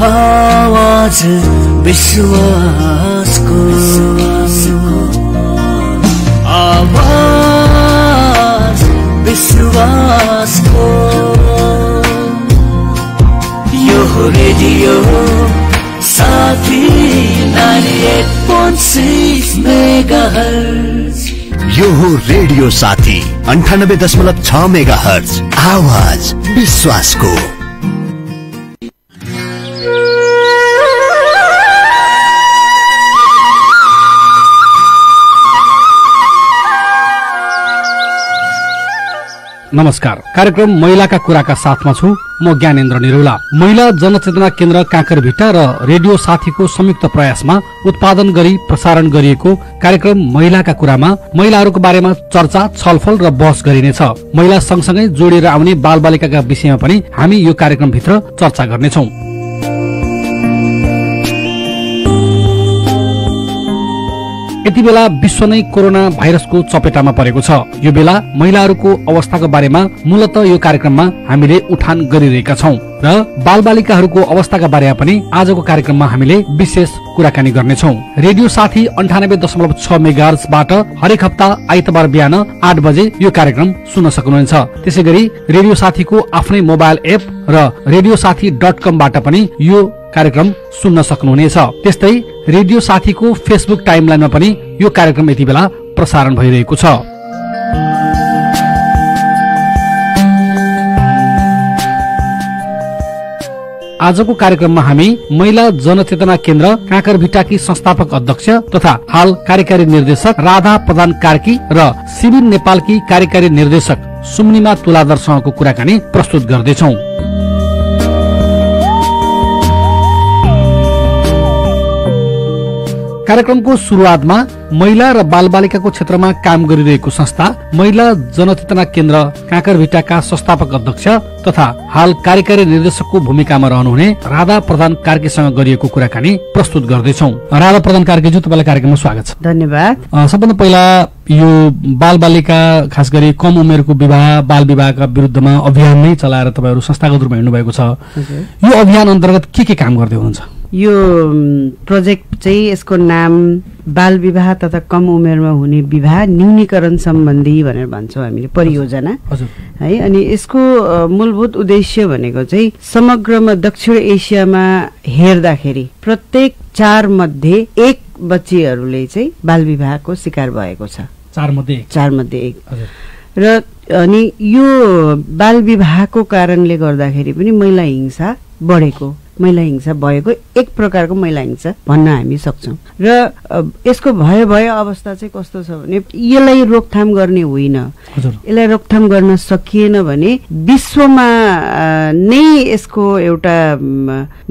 आवाज विश्वासको आवाज विश्वासको यो रेडियो साथी 98.6 मेगाहर्ज। यो हो रेडियो साथी 98.6 मेगाहर्ज, आवाज विश्वासको। नमस्कार, कार्यक्रम महिलाका कुराका साथमा छु म ज्ञानेन्द्र निरौला। महिला जनचेतना केन्द्र काँकरभिट्टा र रेडियो साथीको संयुक्त प्रयासमा उत्पादन गरी प्रसारण गरिएको कार्यक्रम महिलाका कुरामा महिलाहरूको बारेमा चर्चा, छलफल र बहस गरिनेछ। महिला सँगसँगै जोडिएर आउने बालबालिकाका विषयमा पनि हामी यो कार्यक्रमभित्र चर्चा गर्नेछौं। यति बेला विश्व नै कोरोना भाइरसको चपेटामा परेको छ। यो बेला महिलाहरूको अवस्थाको बारेमा मूलतः यो कार्यक्रममा हामीले उठान गरिरहेका छौं र बालबालिकाहरूको अवस्थाका बारेमा पनि आजको कार्यक्रममा हामीले विशेष कुराकानी गर्नेछौं। रेडियो साथी 98.6 मेगाहर्जबाट हरेक हप्ता आइतबार बिहान 8 बजे यो कार्यक्रम सुन्न सक्नुहुन्छ। त्यसैगरी रेडियो साथीको आफ्नै मोबाइल एप र radiosaathi.com बाट पनि यो कार्यक्रम सुन्न सक्नुहुनेछ। त्यस्तै रेडियो साथीको फेसबुक टाइमलाइनमा पनि यो कार्यक्रम यति बेला प्रसारण भइरहेको छ। आजको कार्यक्रममा हामी महिला जनचेतना केन्द्र काँकरभिट्टाकी संस्थापक अध्यक्ष तथा हाल कार्यकारी निर्देशक राधा प्रधान कार्की र शिविर नेपालकी कार्यकारी निर्देशक सुम्निमा तुलाधरसँगको कुराकानी प्रस्तुत गर्दैछौं। कार्यक्रमको सुरुवातमा महिला र बालबालिकाको क्षेत्रमा काम गरिरहेको संस्था महिला जनचेतना केन्द्र काँकरभिट्टाका संस्थापक अध्यक्ष तथा हाल कार्यकारी निर्देशकको भूमिकामा रहनुहुने राधा प्रधान कार्कीसँग गरिएको कुराकानी प्रस्तुत गर्दैछौं। राधा प्रधान कार्कीज्यू, तपाईलाई कार्यक्रममा स्वागत छ। धन्यवाद। सबभन्दा पहिला यो बालबालिका, खास गरी कम उमेरको विवाह, बाल विवाहका विरुद्धमा अभियान नै चलाएर तपाईहरु संस्थागत रूपमा हिँड्नु भएको छ। यो अभियान अन्तर्गत के काम गर्दै हुनुहुन्छ? यो प्रोजेक्ट चाहिँ, यसको नाम बाल विवाह तथा कम उमेरमा हुने विवाह न्यूनीकरण सम्बन्धी भनेर भन्छौँ हामीले, परियोजना है। अनि यसको मूलभूत उद्देश्य भनेको चाहिँ समग्रमा दक्षिण एसियामा हेर्दाखेरि प्रत्येक 4 मध्ये 1 बच्चीहरूले चाहिँ बाल विवाहको शिकार भएको छ। 4 मध्ये 1। र अनि यो बाल विवाहको कारणले गर्दाखेरि पनि महिला हिंसा बढेको, महिला हिंसा भएको, एक प्रकारको महिला हिंसा भन्न हामी सक्छौं। र यसको भय अवस्था चाहिँ कस्तो छ भने, यसलाई रोकथाम गर्ने होइन, यसलाई रोकथाम गर्न सकिएन भने विश्वमा नै यसको एउटा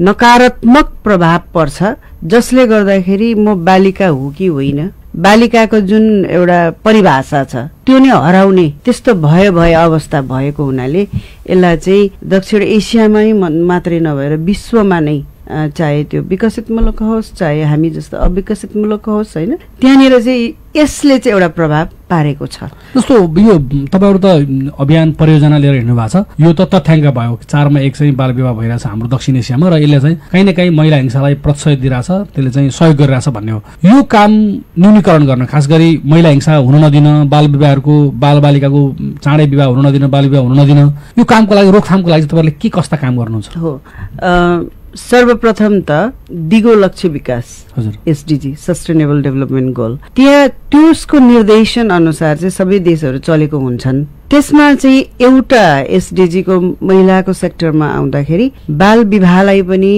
नकारात्मक प्रभाव पर्छ, जसले गर्दाखेरि म बालिका हो कि होइन, बालिकाको जुन एउटा परिभाषा छ त्यो नै हराउने त्यस्तो भय अवस्था भएको हुनाले यसलाई चाहिँ दक्षिण एसियामै मात्रै नभएर विश्वमा नै, चाहे त्यो विकसित मुलुक होस् चाहे हामी जस्तो अविकसित मुलुक होस् होइन, त्यहाँनिर चाहिँ यसले चाहिँ एउटा प्रभाव पारेको छ। जस्तो यो तपाईहरु त अभियान परियोजना लिएर हिँड्नु भएको छ, यो त तथ्याङ्क भयो 4 मा 1 चाहिँ बाल विवाह भइरहेछ हाम्रो दक्षिण एसियामा, र यसले चाहिँ कहीँ न कहीँ महिला हिंसालाई प्रोत्साहित दिइरहेछ, त्यसले चाहिँ सहयोग गरिरहेछ भन्ने हो। यो काम न्यूनीकरण गर्न, खास गरी महिला हिंसा हुन नदिन, बाल विवाहको, बालबालिकाको चाँडै विवाह हुन नदिन, बाल विवाह हुन नदिन, यो कामको लागि, रोकथामको लागि तपाईहरुले के कस्ता काम गर्नुहुन्छ? हो, सर्वप्रथम त दिगो लक्ष्य विकास, एसडीजी, सस्टेनेबल डेभलपमेन्ट गोल, त्यसको निर्देशन अनुसार चाहिँ सबै देशहरू चलेको हुन्छन्। त्यसमा चाहिँ एउटा एसडीजी को महिलाको सेक्टरमा आउँदाखेरि बाल विवाहलाई पनि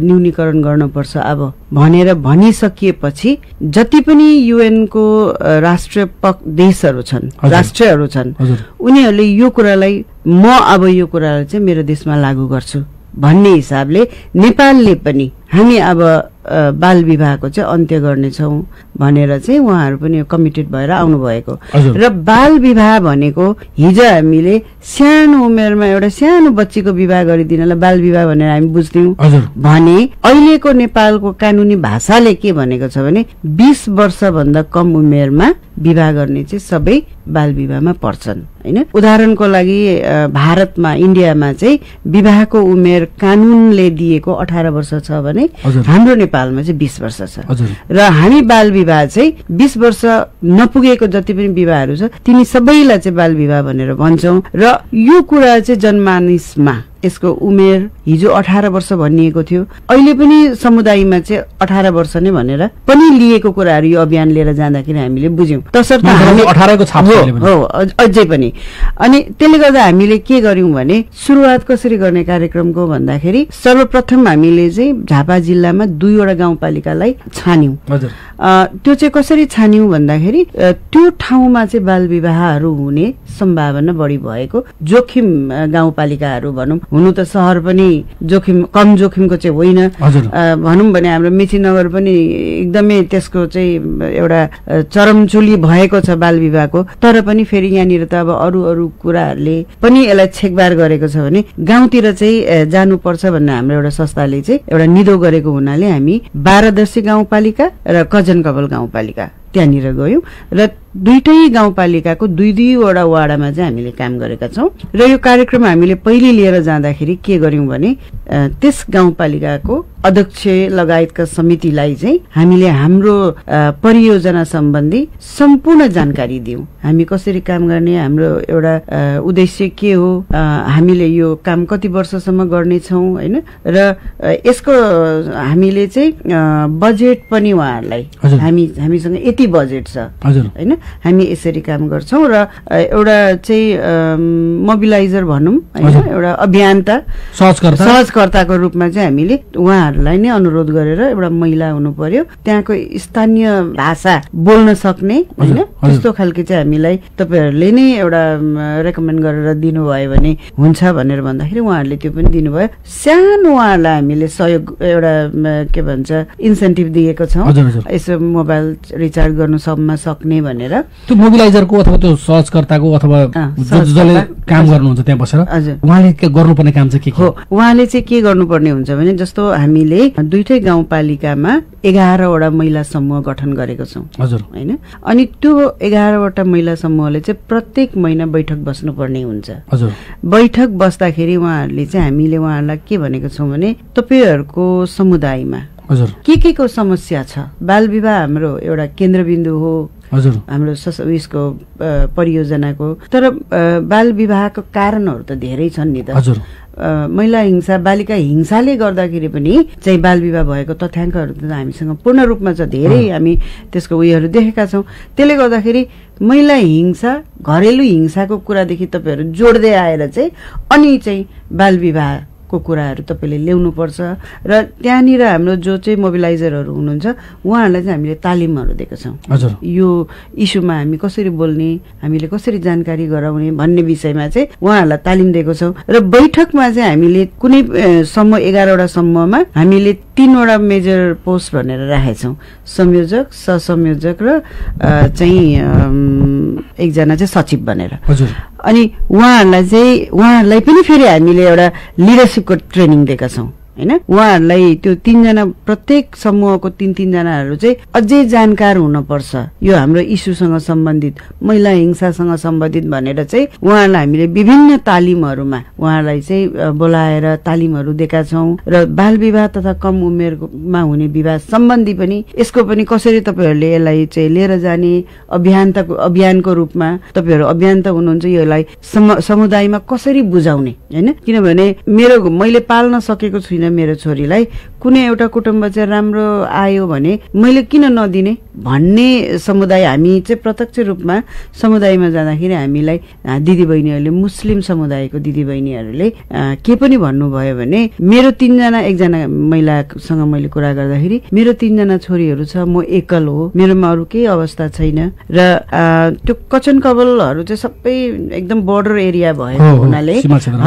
न्यूनीकरण गर्नुपर्छ अब भनेर भनिसकिएपछि जति पनि युएन को राष्ट्रिय देशहरू छन्, राष्ट्रहरू छन्, उनीहरूले यो कुरालाई अब यो कुरालाई चाहिँ मेरो देशमा लागू गर्छु भन्ने हिसाबले नेपालले पनि हामी अब बाल विवाहको चाहिँ अन्त्य गर्नेछौँ भनेर चाहिँ उहाँहरू पनि कमिटेड भएर आउनु भएको र बाल विवाह भनेको हिजो हामीले सानो उमेरमा एउटा सानो बच्चीको विवाह गरिदिनलाई बाल विवाह भनेर हामी बुझ्थ्यौं भने अहिलेको नेपालको कानुनी भाषाले के भनेको छ भने 20 वर्षभन्दा कम उमेरमा विवाह गर्ने चाहिँ सबै बाल विवाहमा पर्छन् हैन। उदाहरणको लागि भारतमा इन्डियामा चाहिँ विवाहको उमेर कानूनले दिएको 18 वर्ष छ भने हाम्रो नेपालमा चाहिँ 20 वर्ष छ र हामी बाल विवाह चाहिँ 20 वर्ष नपुगेको जति पनि विवाहहरू छ तिनी सबैलाई चाहिँ बाल विवाह भनेर भन्छौं र यो कुरा चाहिँ जनमानसमा यसको उमेर हिजो 18 वर्ष भनिएको थियो अहिले पनि समुदायमा चाहिँ 18 वर्ष नै भनेर पनि लिएको कुराहरू यो अभियान लिएर जाँदाखेरि हामीले बुझ्यौं तसर्थ हामी 18 को छाप हो अझै पनि। अनि त्यसले गर्दा हामीले के गर्यौं भने सुरुवात कसरी गर्ने कार्यक्रमको भन्दाखेरि सर्वप्रथम हामीले चाहिँ झापा जिल्लामा 2 वटा गाउँपालिकालाई छान्यौं। त्यो चाहिँ कसरी छान्यौं भन्दाखेरि त्यो ठाउँमा चाहिँ बाल विवाहहरू हुने सम्भावना बढी भएको जोखिम गाउँपालिकाहरू भनौं हुनु त शहर पनि जोखिम कम जोखिमको चाहिँ होइन भनौं भने हाम्रो मेचीनगर पनि एकदमै त्यसको चाहिँ एउटा चरमचुली भएको छ बाल विवाहको तर पनि फेरि यहाँनिर त अब अरू कुराहरूले पनि यसलाई छेकबार गरेको छ भने गाउँतिर चाहिँ जानुपर्छ भन्ने हाम्रो एउटा संस्थाले चाहिँ एउटा निधो गरेको हुनाले हामी 12 दर्शी गाउँपालिका र कजनकवल गाउँपालिका त्यहाँनिर गयौं र दुईटै गाउँपालिकाको 2-2 वटा वाडामा चाहिँ हामीले काम गरेका छौं र यो कार्यक्रम हामीले पहिले लिएर जाँदाखेरि के गर्यौं भने त्यस गाउँपालिकाको अध्यक्ष लगायतका समितिलाई चाहिँ हामीले हाम्रो परियोजना सम्बन्धी सम्पूर्ण जानकारी दियौं। हामी कसरी काम गर्ने हाम्रो एउटा उद्देश्य के हो हामीले यो काम कति वर्षसम्म गर्ने छौं हैन र यसको हामीले चाहिँ बजेट पनि उहाँहरूलाई हामीसँग यति बजेट छ हैन हामी यसरी काम गर्छौं र एउटा चाहिँ मोबिलाइजर भनौं हैन एउटा अभियन्ता सहजकर्ताको रूपमा चाहिँ हामीले उहाँहरूलाई नै अनुरोध गरेर एउटा महिला हुनु पर्यो त्यहाँको स्थानीय भाषा बोल्न सक्ने हैन त्यस्तो खालके चाहिँ हामीलाई तपाईहरुले नै एउटा रेकमेन्ड गरेर दिनुभयो भने हुन्छ भनेर भन्दाखेरि उहाँहरूले त्यो पनि दिनुभयो। सानो उहाँहरूलाई हामीले सहयोग एउटा के भन्छ इन्सेन्टिभ दिएको छौं यसो मोबाइल रिचार्ज गर्नु सम्म सक्ने भनेर। त्यो मोबिलाइजरको अथवा त्यो सहजकर्ताको अथवा जसले काम गर्नुहुन्छ त्यहाँ बसेर उहाँले के गर्नुपर्ने काम चाहिँ के हो उहाँले चाहिँ के गर्नुपर्ने हुन्छ भने जस्तो हामीले दुईटै गाउँपालिकामा 11 वटा महिला समूह गठन गरेको छौं हैन अनि त्यो 11 वटा महिला समूहले चाहिँ प्रत्येक महिना बैठक बस्नुपर्ने हुन्छ। बैठक बस्दाखेरि उहाँहरूले चाहिँ हामीले उहाँहरूलाई के भनेको छौं भने तपाईहरुको समुदायमा के को समस्या छ बाल विवाह हाम्रो एउटा केन्द्रबिन्दु हो हाम्रो उसको परियोजनाको तर बाल विवाहको कारणहरू त धेरै छन् नि त महिला हिंसा बालिका हिंसाले गर्दाखेरि पनि चाहिँ बाल विवाह भएको तथ्याङ्कहरू त हामीसँग पूर्ण रूपमा छ धेरै हामी त्यसको उयोहरू देखेका छौं। त्यसले गर्दाखेरि महिला हिंसा घरेलु हिंसाको कुरादेखि तपाईहरु जोड्दै आएर चाहिँ अनि चाहिँ बाल विवाह को कुराहरू तपाईले ल्याउनु पर्छ र त्यहाँनिर हाम्रो जो चाहिँ मोबिलाइजरहरू हुनुहुन्छ उहाँहरूलाई चाहिँ हामीले तालिमहरू दिएका छौं यो इस्युमा हामी कसरी बोल्ने हामीले कसरी जानकारी गराउने भन्ने विषयमा चाहिँ उहाँहरूलाई तालिम दिएको छौं र बैठकमा चाहिँ हामीले कुनै समूह 11 वटा समूहमा हामीले 3 वटा मेजर पोस्ट भनेर राखेका छौं संयोजक सहसंयोजक र चाहिँ एकजना चाहिँ सचिव भनेर। अनि उहाँहरूलाई पनि फेरि हामीले एउटा लिडरशिपको ट्रेनिङ दिएका छौं हैन उहाँहरूलाई त्यो 3 जना प्रत्येक समूहको 3 जनाहरू चाहिँ अझै जानकार हुनुपर्छ यो हाम्रो इस्युसँग सम्बन्धित महिला हिंसासँग सम्बन्धित भनेर चाहिँ उहाँहरूलाई हामीले विभिन्न तालिमहरुमा उहाँहरूलाई चाहिँ बोलाएर तालिमहरु दिएका छौं र बाल विवाह तथा कम उमेरमा हुने विवाह सम्बन्धी पनि यसको पनि कसरी तपाईहरुले यसलाई चाहिँ लिएर जाने अभियानको रूपमा तपाईहरु अभियन्ता हुनुहुन्छ यसलाई समुदायमा कसरी बुझाउने हैन किनभने मैले पाल्न सकेको छुइनँ मेरो छोरीलाई कुनै एउटा कुटुम्ब चाहिँ राम्रो आयो भने मैले किन नदिने भन्ने समुदाय हामी चाहिँ प्रत्यक्ष रूपमा समुदायमा जाँदाखेरि हामीलाई दिदीबहिनीहरूले मुस्लिम समुदायको दिदीबहिनीहरूले के पनि भन्नुभयो भने मेरो 3 जना एकजना महिलासँग मैले कुरा गर्दाखेरि मेरो 3 जना छोरीहरू छ म एकल हो मेरोमा अरु केही अवस्था छैन र त्यो कचन कवलहरु चाहिँ सबै एकदम बोर्डर एरिया भएको हुनाले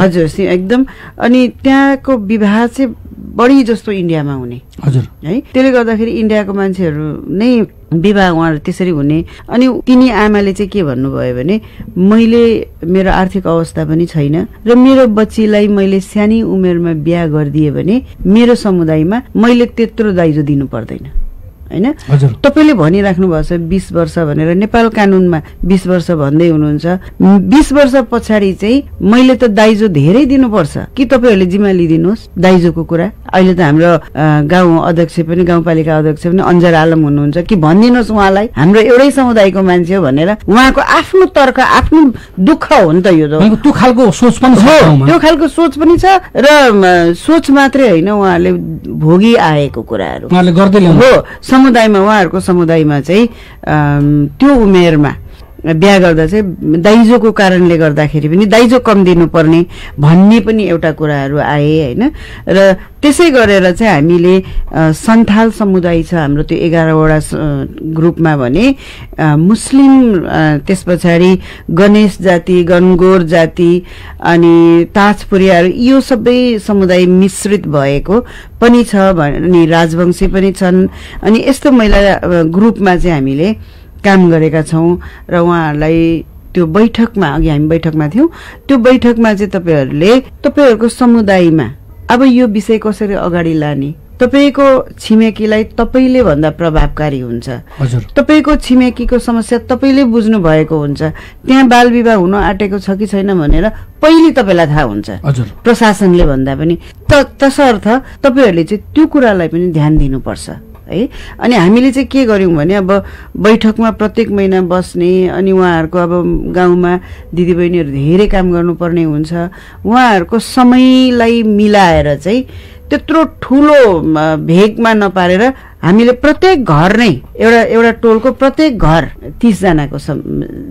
हजुर एकदम अनि त्यहाँको विवाह चाहिँ बढी जस्तो इन्डियामा हुने हजुर है। त्यसले गर्दाखेरि इन्डियाको मान्छेहरू नै विवाह उहाँहरू त्यसरी हुने। अनि तिनी आमाले चाहिँ के भन्नुभयो भने मैले मेरो आर्थिक अवस्था पनि छैन र मेरो बच्चीलाई मैले सानै उमेरमा बिहा गरिदिए भने मेरो समुदायमा मैले त्यत्रो दाइजो दिनु पर्दैन हैन। तपाईले भनिराख्नु भएको छ 20 वर्ष भनेर, नेपाल कानूनमा 20 वर्ष भन्दै हुनुहुन्छ। 20 वर्ष पछाडि चाहिँ मैले त दाइजो धेरै दिनुपर्छ कि तपाईहरुले जिम्मा लिदिनुहोस् दाइजोको कुरा। अहिले त हाम्रो गाउँ अध्यक्ष पनि गाउँपालिका अध्यक्ष पनि अन्जर आलम हुनुहुन्छ कि भनिदिनुहोस् उहाँलाई हाम्रो एउटै समुदायको मान्छे हो भनेर। उहाँको आफ्नो तर्क आफ्नो दुःख हो नि त यो। त्यो खालको सोच पनि छ, त्यो खालको सोच पनि छ र सोच मात्रै होइन उहाँले भोगी आएको कुराहरू उहाँले गर्दै ल्याउनु हो। समुदायमा उहाँहरूको समुदायमा चाहिँ त्यो उमेरमा बिहा गर्दा चाहिँ दाइजोको कारणले गर्दाखेरि पनि दाइजो कम दिनुपर्ने भन्ने पनि एउटा कुराहरू आए हैन। र त्यसै गरेर चाहिँ हामीले सन्थाल समुदाय छ हाम्रो त्यो 11वटा ग्रुपमा भने मुस्लिम, त्यस पछाडि गणेश जाति, गणगोर जाति अनि ताजपुरियाहरू यो सबै समुदाय मिश्रित भएको पनि छ अनि राजवंशी पनि छन्। अनि यस्तो महिला ग्रुपमा चाहिँ हामीले काम गरेका छौं र उहाँहरूलाई त्यो बैठकमा अघि हामी बैठकमा थियौं त्यो बैठकमा चाहिँ तपाईहरुको समुदायमा अब यो विषय कसरी अगाडि लाने, तपाईको छिमेकीलाई तपाईले भन्दा प्रभावकारी हुन्छ। तपाईको छिमेकीको समस्या तपाईले बुझ्नु भएको हुन्छ। त्यहाँ बाल विवाह हुन आटेको छ कि छैन भनेर पहिले तपाईलाई थाहा हुन्छ प्रशासनले भन्दा पनि। तसर्थ तपाईहरुले चाहिँ त्यो कुरालाई पनि ध्यान दिनुपर्छ है। अनि हामीले चाहिँ के गर्यौं भने अब बैठकमा प्रत्येक महिना बस्ने अनि उहाँहरूको अब गाउँमा दिदीबहिनीहरू धेरै काम गर्नुपर्ने हुन्छ। उहाँहरूको समयलाई मिलाएर चाहिँ त्यत्रो ठूलो भेगमा नपारेर हामीले प्रत्येक घर नै एउटा टोलको प्रत्येक घर 30 जनाको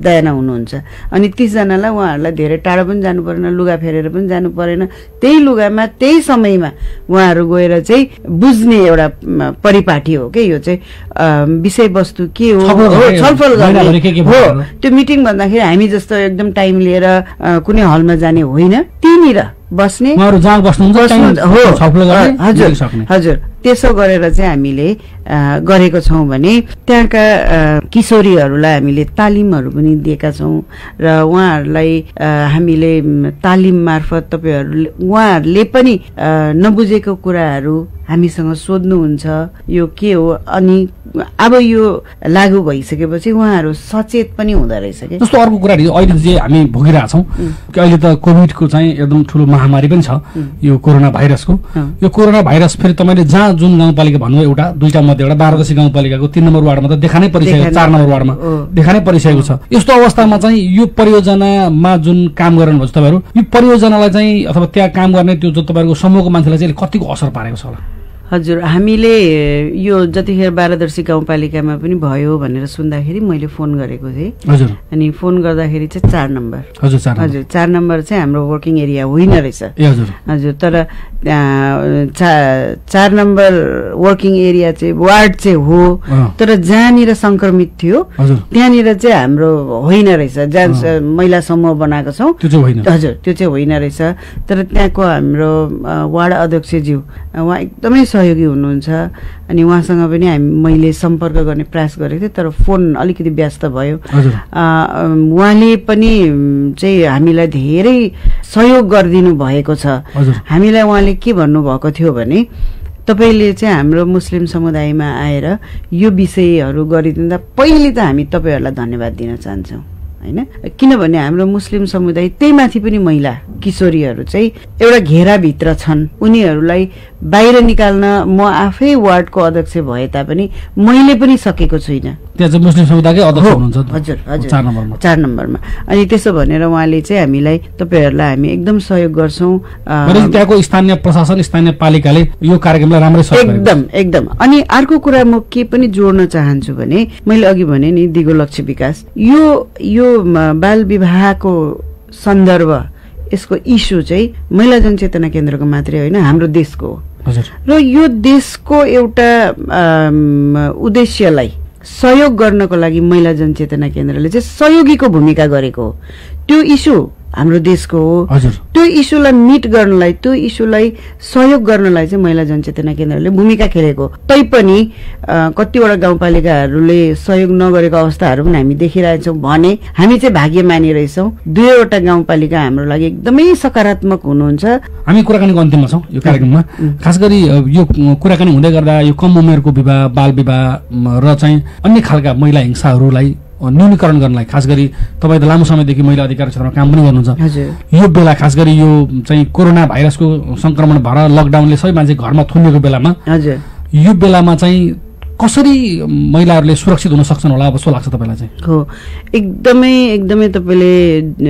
दयाना हुनुहुन्छ। अनि 30 जनालाई उहाँहरूलाई धेरै टाढो पनि जानु परेन, लुगा फेरेर पनि जानु परेन। त्यही लुगामा त्यही समयमा उहाँहरू गएर चाहिँ बुझ्ने एउटा परिपाटी हो के यो चाहिँ विषयवस्तु के हो छलफल गर्ने हो। त्यो मिटिङ भन्दाखेरि हामी जस्तो एकदम टाइम लिएर कुनै हलमा जाने होइन, त्यहीँनिर बस्ने हजुर त्यसो गरेर चाहिँ हामीले गरेको छौं भने त्यहाँका किशोरीहरूलाई हामीले तालिमहरू पनि दिएका छौं र उहाँहरूलाई हामीले तालिम मार्फत उहाँहरूले पनि नबुझेको कुराहरू हामीसँग सोध्नुहुन्छ यो के हो। अनि अब यो लागू भइसकेपछि उहाँहरू सचेत पनि हुँदो रहेछ के। जस्तो अर्को कुरा अहिले जे हामी भोगिरहेछौँ अहिले त कोभिडको चाहिँ एकदम ठुलो महामारी पनि छ यो कोरोना भाइरसको। यो कोरोना भाइरस फेरि तपाईले जहाँ जुन गाउँपालिका भन्नु एउटा दुईटा मध्ये एउटा 12 गाउँपालिकाको 3 नम्बर वार्डमा त देखा नै परिसकेको, 4 नम्बर वार्डमा देखा नै परिसकेको छ। यस्तो अवस्थामा चाहिँ यो परियोजनामा जुन काम गर्नुहुन्छ तपाईहरु, यो परियोजनालाई चाहिँ अथवा त्यहाँ काम गर्ने त्यो जो तपाईहरुको समूहको मान्छेलाई चाहिँ कतिको असर पारेको छ होला? हजुर हामीले यो जतिखेर 12 गाउँपालिकामा पनि भयो भनेर सुन्दाखेरि मैले फोन गरेको थिएँ। हजुर अनि फोन गर्दाखेरि चाहिँ 4 नम्बर हजुर 4 नम्बर चाहिँ हाम्रो वर्किङ एरिया होइन रहेछ। हजुर तर 4 नम्बर वर्किङ एरिया चाहिँ वार्ड चाहिँ हो, तर जहाँनिर संक्रमित थियो त्यहाँनिर चाहिँ हाम्रो होइन रहेछ। जहाँ महिला समूह बनाएको छौं हजुर त्यो चाहिँ होइन रहेछ। तर त्यहाँको हाम्रो वार्ड अध्यक्षज्यू उहाँ एकदमै सहयोगी हुनुहुन्छ अनि उहाँसँग पनि मैले सम्पर्क गर्ने प्रयास गरेको थिएँ, तर फोन अलिकति व्यस्त भयो। उहाँले पनि चाहिँ हामीलाई धेरै सहयोग गरिदिनु भएको छ। हामीलाई उहाँले के भन्नुभएको थियो भने तपाईले चाहिँ हाम्रो मुस्लिम समुदायमा आएर यो विषयहरू गरिदिँदा पहिले त हामी तपाईहरुलाई धन्यवाद दिन चाहन्छौं हैन। किनभने हाम्रो मुस्लिम समुदाय त्यही माथि पनि महिला किशोरीहरू चाहिँ एउटा घेराभित्र छन्। उनीहरूलाई बाहिर निकाल्न म आफै वार्डको अध्यक्ष भए तापनि मैले पनि सकेको छुइनँ। त्यहाँ चाहिँ मुस्लिम समुदायकै अध्यक्ष हुनुहुन्छ? हजुर हजुर 4 नम्बरमा। अनि त्यसो भनेर उहाँले चाहिँ हामीलाई तपाईहरुलाई हामी एकदम सहयोग गर्छौं। त्यहाँको स्थानीय प्रशासन स्थानीय पालिकाले यो कार्यक्रमलाई राम्रै सहयोग एकदम। अनि अर्को कुरा म के पनि जोड्न चाहन्छु भने मैले अघि भने नि दिगो लक्ष्य विकास यो बाल विवाहको सन्दर्भ यसको इस्यु चाहिँ महिला जनचेतना केन्द्रको मात्रै होइन हाम्रो देशको हो। र यो देशको एउटा उद्देश्यलाई सहयोग गर्नको लागि महिला जनचेतना केन्द्रले चाहिँ सहयोगीको भूमिका गरेको हो। त्यो इस्यु हाम्रो देशको हो। हजुर। त्यो इस्युलाई मिट गर्नलाई, त्यो इस्युलाई सहयोग गर्नलाई चाहिँ महिला जनचेतना केन्द्रले भूमिका खेलेको, तैपनि कतिवटा गाउँपालिकाहरूले सहयोग नगरेको अवस्थाहरू पनि हामी देखिरहेछौँ भने हामी चाहिँ भाग्यमानी रहेछौँ। 2वटा गाउँपालिका हाम्रो लागि एकदमै सकारात्मक हुनुहुन्छ। हामी कुराकानीको अन्तिममा छौँ यो कार्यक्रममा। खास गरी यो कुराकानी हुँदै गर्दा यो कम उमेरको विवाह, बाल विवाह र चाहिँ अन्य खालका महिला हिंसाहरूलाई न्यूनीकरण गर्नलाई, खास गरी तपाईँ त लामो समयदेखि महिला अधिकार क्षेत्रमा काम पनि गर्नुहुन्छ, यो बेला खास गरी यो चाहिँ कोरोना भाइरसको संक्रमण भएर लकडाउनले सबै मान्छे घरमा थुनिएको बेलामा यो बेलामा चाहिँ कसरी महिलाहरूले सुरक्षित हुन सक्छन् होला जस्तो लाग्छ तपाईँलाई चाहिँ? हो, एकदमै तपाईँले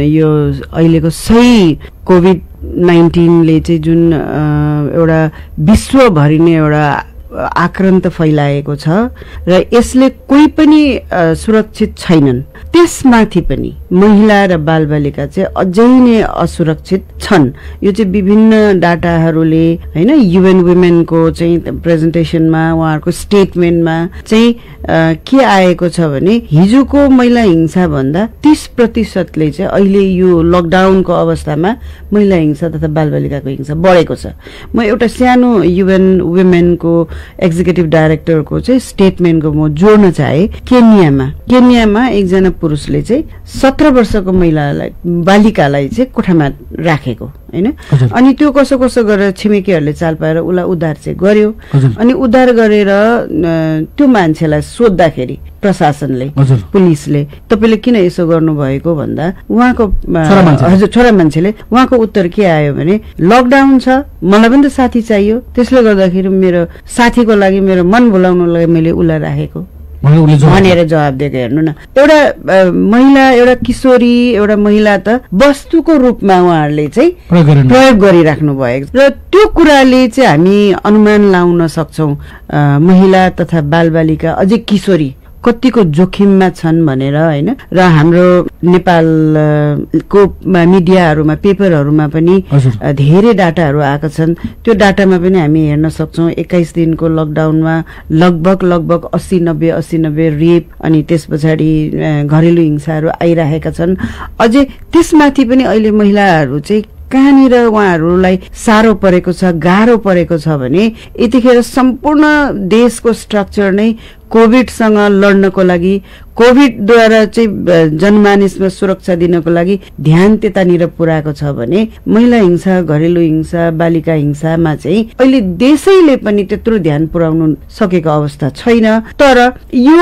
यो अहिलेको सही कोभिड-19ले चाहिँ जुन एउटा विश्वभरि नै एउटा आक्रान्त फैलाएको छ र यसले कोही पनि सुरक्षित छैनन्, त्यसमाथि पनि महिला र बालबालिका चाहिँ अझै नै असुरक्षित छन्। यो चाहिँ विभिन्न डाटाहरूले हैन, युएन वुमेनको चाहिँ प्रेजेन्टेसनमा उहाँहरूको स्टेटमेन्टमा चाहिँ के आएको छ भने हिजोको महिला हिंसा भन्दा 30% चाहिँ अहिले यो लकडाउनको अवस्थामा महिला हिंसा तथा बालबालिकाको हिंसा बढेको छ। म एउटा सानो युएन वुमेनको एक्जिक्युटिभ डाइरेक्टरको चाहिँ स्टेटमेन्टको म जोड्न चाहे। केन्यामा एकजना पुरुषले चाहिँ 17 वर्षको बालिकालाई चाहिँ कोठामा राखेको हैन, अनि त्यो कसो गरेर छिमेकीहरूले चाल पाएर उसलाई उद्धार चाहिँ गर्यो। अनि उद्धार गरेर त्यो मान्छेलाई सोद्धाखेरि प्रशासनले, पुलिसले तपाईले किन यसो गर्नुभएको भन्दा उहाँको छोरा मान्छेले उहाँको उत्तर के आयो भने लकडाउन छ, मलाई पनि त साथी चाहियो, त्यसले गर्दाखेरि मेरो साथीको लागि मेरो मन भुलाउनलाई मैले उसलाई राखेको भनेर जवाब दिएको। हेर्नु न, एउटा महिला, एउटा किशोरी, एउटा महिला त वस्तुको रूपमा उहाँहरूले चाहिँ प्रयोग गरिराख्नु भएको र त्यो कुराले चाहिँ हामी अनुमान लाउन सक्छौं महिला तथा बालबालिका अझै किशोरी कतिको जोखिममा छन् भनेर हैन। र हाम्रो नेपालको मिडियाहरूमा, पेपरहरूमा पनि धेरै डाटाहरू आएका छन्। त्यो डाटामा पनि हामी हेर्न सक्छौं 21 दिनको लकडाउनमा लगभग 80-90 रेप अनि त्यस पछाडि घरेलु हिंसाहरू आइरहेका छन्। अझै त्यसमाथि पनि अहिले महिलाहरू चाहिँ कहाँनिर उहाँहरूलाई साह्रो परेको छ, गाह्रो परेको छ भने यतिखेर सम्पूर्ण देशको स्ट्रक्चर नै कोभिडसँग लड्नको लागि, कोभिडद्वारा चाहिँ जनमानसमा सुरक्षा दिनको लागि ध्यान त्यतानिर पुर्याएको छ भने महिला हिंसा, घरेलु हिंसा, बालिका हिंसामा चाहिँ अहिले देशैले पनि त्यत्रो ध्यान पुर्याउनु सकेको अवस्था छैन। तर यो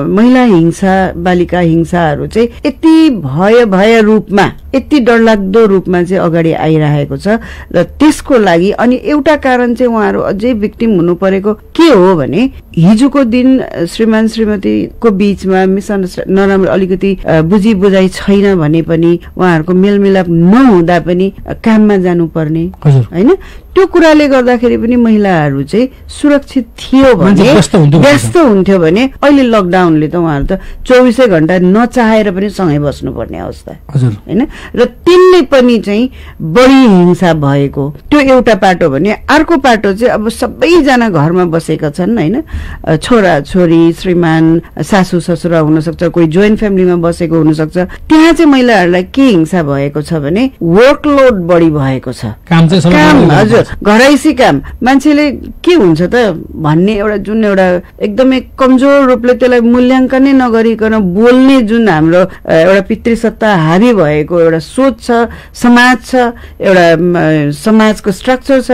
महिला हिंसा, बालिका हिंसाहरू चाहिँ यति भय रूपमा, यति डरलाग्दो रूपमा चाहिँ अगाडि आइरहेको छ र त्यसको लागि अनि एउटा कारण चाहिँ उहाँहरू अझै भिक्टिम हुनु परेको के हो भने हिजोको दिन श्रीमान श्रीमतीको बीचमा मिसअन्डरस्ट्यान्डिङ, नराम्रो अलिकति बुझी बुझाइ छैन भने पनि उहाँहरूको मेलमिलाप नहुँदा पनि काममा जानुपर्ने हैन, त्यो कुराले गर्दाखेरि पनि महिलाहरू चाहिँ सुरक्षित थियो भने, व्यस्त हुन्थ्यो भने अहिले लकडाउनले त उहाँहरू त 24 घण्टा नचाहेर पनि सँगै बस्नुपर्ने अवस्था हैन। र त्यसले पनि चाहिँ बढी हिंसा भएको त्यो एउटा पाटो भने अर्को पाटो चाहिँ अब सबैजना घरमा बसेका छन् हैन, छोरा छोरी, श्रीमान, सासू ससुरा हुन सक्छ, कोही जोइन्ट फ्यामिलीमा बसेको हुन सक्छ। त्यहाँ चाहिँ महिलाहरूलाई के हिंसा भएको छ भने वर्कलोड बढी भएको छ, काम हजुर घरैसी काम। मान्छेले के हुन्छ त भन्ने एउटा जुन एउटा एकदमै कमजोर रूपले त्यसलाई मूल्याङ्कनै नगरिकन बोल्ने जुन हाम्रो एउटा पितृसत्ता हावी भएको एउटा सोच छ, समाज छ, एउटा समाजको स्ट्रक्चर छ,